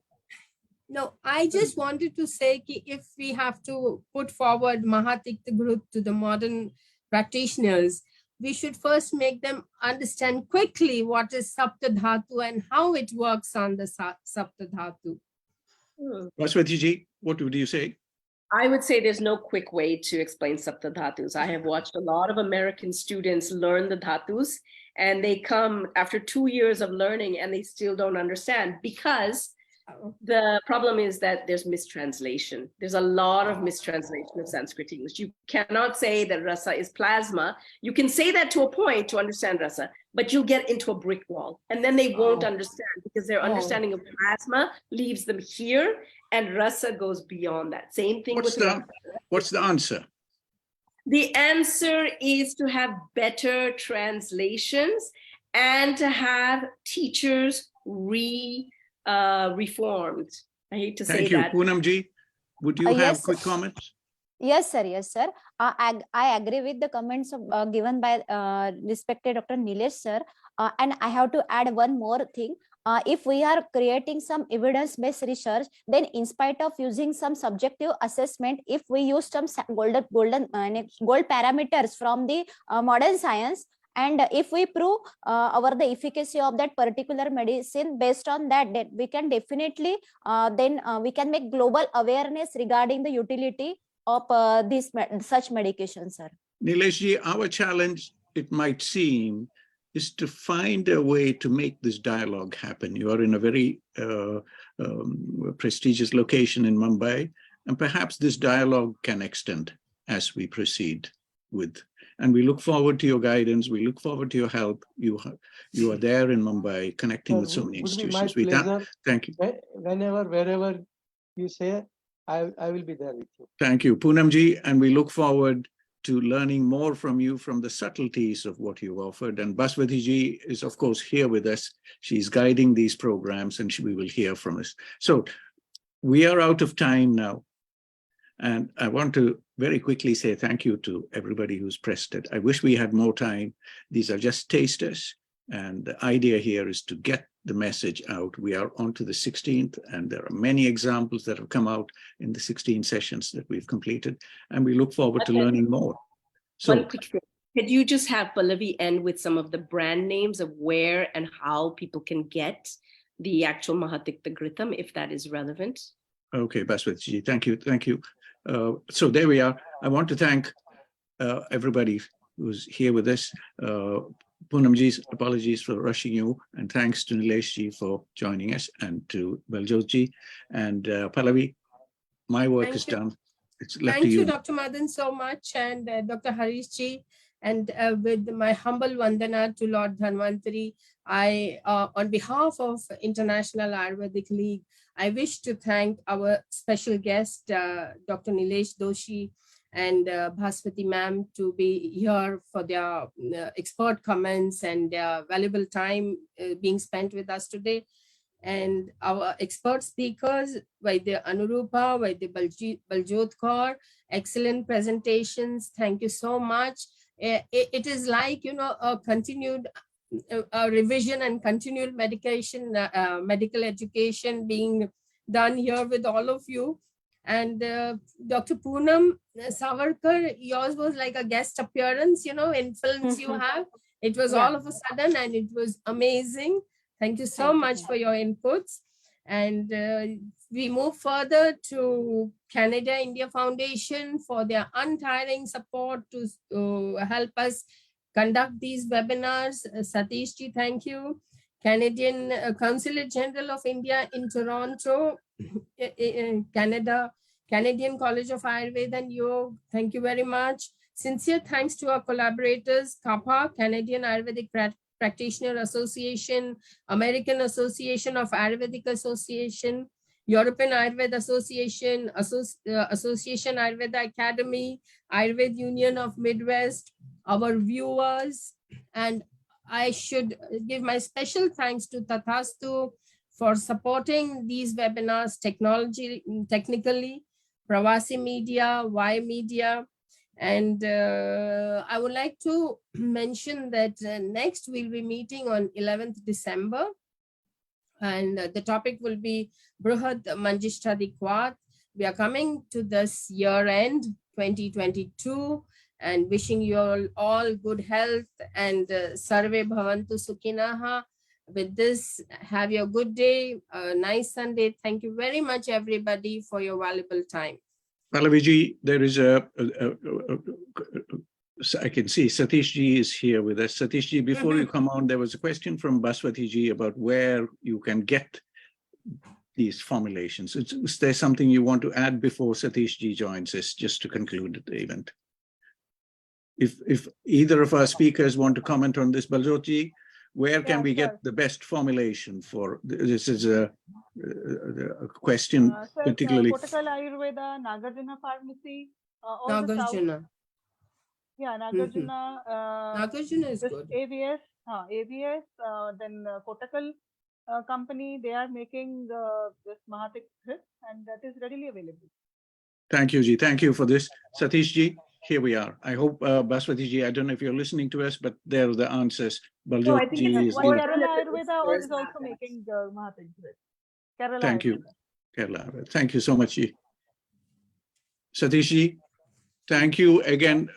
No, I just wanted to say ki if we have to put forward Mahatikta Ghrita to the modern practitioners, we should first make them understand quickly what is Sapta Dhatu and how it works on the Sapta Dhatu. Vaswati, what would you say? I would say there's no quick way to explain Sapta Dhatus. I have watched a lot of American students learn the Dhatus, and they come after 2 years of learning and they still don't understand, because the problem is that there's mistranslation. There's a lot of mistranslation of Sanskrit English. You cannot say that rasa is plasma. You can say that to a point to understand rasa, but you'll get into a brick wall, and then they won't understand, because their understanding of plasma leaves them here, and rasa goes beyond that. Same thing with rasa. What's the answer? The answer is to have better translations and to have teachers reformed. I hate to say that. Thank you. Poonamji, would you have Yes. quick comments? Yes, sir. Yes, sir. I agree with the comments given by respected Dr. Nilesh, sir. And I have to add one more thing. If we are creating some evidence-based research, then in spite of using some subjective assessment, if we use some gold parameters from the modern science, and if we prove the efficacy of that particular medicine based on that, we can definitely we can make global awareness regarding the utility of such medications, sir. Nileshji, our challenge, it might seem, is to find a way to make this dialogue happen. You are in a very prestigious location in Mumbai, and perhaps this dialogue can extend as we proceed with. And we look forward to your guidance. We look forward to your help. You are there in Mumbai, connecting with so many institutions. Would be my pleasure. Thank you. Whenever, wherever you say, I will be there with you. Thank you, Poonamji, and we look forward to learning more from you, from the subtleties of what you've offered. And Baswati is, of course, here with us. She's guiding these programs, and we will hear from us. So we are out of time now. And I want to very quickly say thank you to everybody who's pressed it. I wish we had more time. These are just tasters. And the idea here is to get the message out. We are on to the 16th, and there are many examples that have come out in the 16 sessions that we've completed. And we look forward to learning more. So, one quick thing. Could you just have Pallavi end with some of the brand names of where and how people can get the actual Mahatikta Ghrita, if that is relevant? Okay, Baswati, thank you. Thank you. So there we are. I want to thank everybody who's here with us. Poonamji's apologies for rushing you, and thanks to Nileshji for joining us, and to Baljotji and Pallavi. My work is done. It's left to you. Thank you, Dr. Madan, so much, and Dr. Harishji, and with my humble vandana to Lord Dhanvantari, I, on behalf of International Ayurvedic League, I wish to thank our special guest, Dr. Nilesh Doshi and Bhaswati ma'am, to be here for their expert comments and their valuable time being spent with us today. And our expert speakers, Vaidya Anurupa, Vaidya Baljotkar, excellent presentations. Thank you so much. It is like, a continued revision and continued medical education being done here with all of you. And Dr. Poonam Savarkar, yours was like a guest appearance, in films you have. It was all of a sudden, and it was amazing. Thank you so much for your inputs. And we move further to Canada India Foundation for their untiring support to help us conduct these webinars. Satishji, thank you. Canadian Consulate General of India in Toronto, Canada, Canadian College of Ayurveda and Yoga, thank you very much. Sincere thanks to our collaborators, CAPA, Canadian Ayurvedic Practitioner Association, American Association of Ayurvedic Association, European Ayurveda Association, Association Ayurveda Academy, Ayurveda Union of Midwest, our viewers, and I should give my special thanks to Tathastu for supporting these webinars technically, Pravasi Media, Y Media, And I would like to mention that next we'll be meeting on 11th December. And the topic will be Brihad Manjishtadi Kwat. We are coming to this year end 2022 and wishing you all good health and Sarve Bhavantu Sukhinaha. With this, have your good day, a nice Sunday. Thank you very much, everybody, for your valuable time. Pallavi, there is I can see Satish ji is here with us. Satish ji, before you come on, there was a question from Baswati ji about where you can get these formulations. Is there something you want to add before Satish ji joins us, just to conclude the event? If either of our speakers want to comment on this, Baljot ji, where can we get the best formulation for this? Is a question particularly. Kottakkal Ayurveda, Nagarjuna Pharmacy, all Nagarjuna. Nagarjuna. Nagarjuna is good. AVS, then Kottakkal company, they are making this Mahatikta Ghrita, and that is readily available. Thank you, Ji. Thank you for this. Satish Ji, here we are. I hope, Baswati Ji, I don't know if you're listening to us, but there are the answers. Baljot Ji is Kerala Ayurveda is also making Mahatikta Ghrita. Kerala Thank you. Ayurveda. Kerala. Thank you so much, Ji. Satish Ji, thank you again.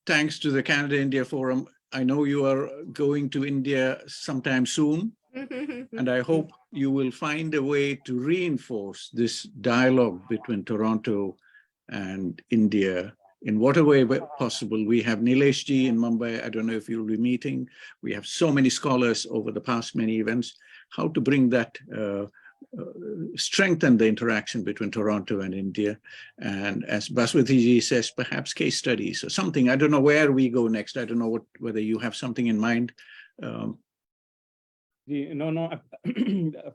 Thanks to the Canada-India Forum. I know you are going to India sometime soon, and I hope you will find a way to reinforce this dialogue between Toronto and India in whatever way possible. We have Nilesh ji in Mumbai. I don't know if you'll be meeting. We have so many scholars over the past many events. How to bring that, strengthen the interaction between Toronto and India. And as Baswati ji says, perhaps case studies or something. I don't know where we go next. I don't know whether you have something in mind. No.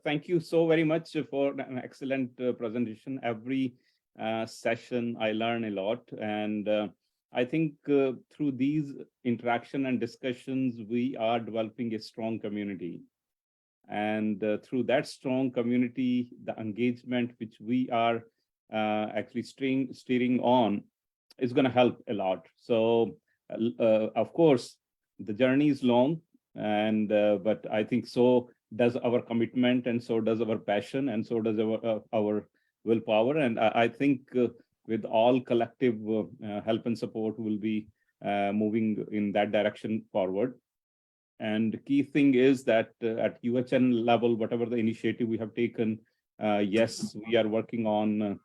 Thank you so very much for an excellent presentation. Every session I learn a lot, and I think through these interaction and discussions we are developing a strong community, and through that strong community, the engagement which we are actually steering on is going to help a lot. So of course the journey is long, and but I think so does our commitment, and so does our passion, and so does our willpower. And I think with all collective help and support, we'll be moving in that direction forward. And the key thing is that at UHN level, whatever the initiative we have taken, yes, we are working on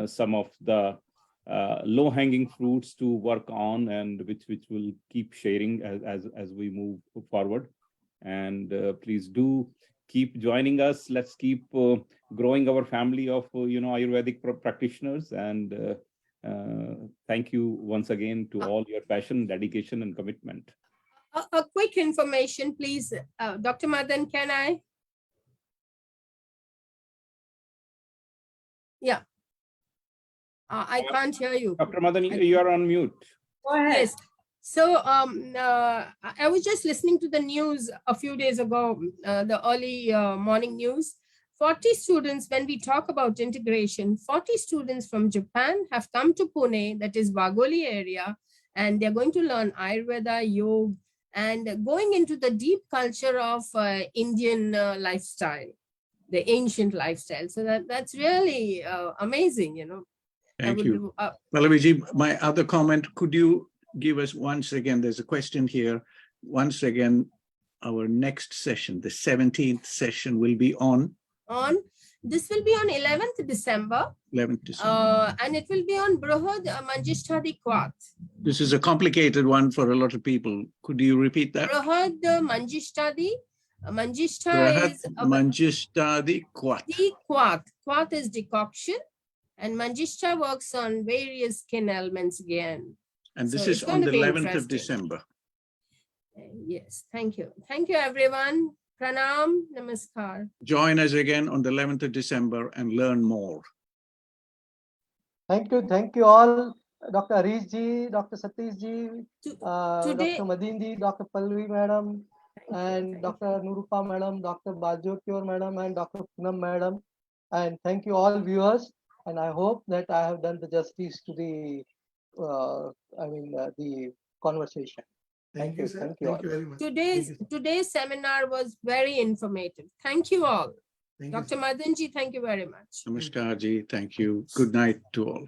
some of the low-hanging fruits to work on, and which will keep sharing as we move forward. And please do keep joining us. Let's keep growing our family of Ayurvedic practitioners. And thank you once again to all your passion, dedication, and commitment. A quick information, please. Dr. Madan, can I? Yeah. I can't hear you. Dr. Madan, you are on mute. Go ahead. Yes. So I was just listening to the news a few days ago, the early morning news. 40 students, when we talk about integration, 40 students from Japan have come to Pune, that is Wagholi area, and they're going to learn Ayurveda, yoga, and going into the deep culture of Indian lifestyle, the ancient lifestyle. So that's really amazing, Thank you. Pallavi, my other comment, could you give us once again, there's a question here, once again, our next session, the 17th session will be on? This will be on 11th December. 11th December. And it will be on Brihad Manjishtadi Kwat. This is a complicated one for a lot of people. Could you repeat that? Brihad Manjishtadi. Manjishta is Manjishtadi Kwat. Kwat is decoction, and Manjishta works on various skin ailments again. And this is on the 11th of December. Yes, thank you. Thank you, everyone. Pranam, namaskar. Join us again on the 11th of December and learn more. Thank you all, Dr. Harish ji, Dr. Satish ji, Dr. Madin ji, Dr. Pallavi madam, and Dr. Nurupa madam, Dr. Baljot madam, and Dr. Poonam madam. And thank you all viewers. And I hope that I have done the justice to the the conversation. Thank you, sir. Thank you Thank all. you very much. Today's seminar was very informative. Thank you all. Thank you, Dr. sir. Madanji, thank you very much. Namaskar ji. Thank you. Good night to all.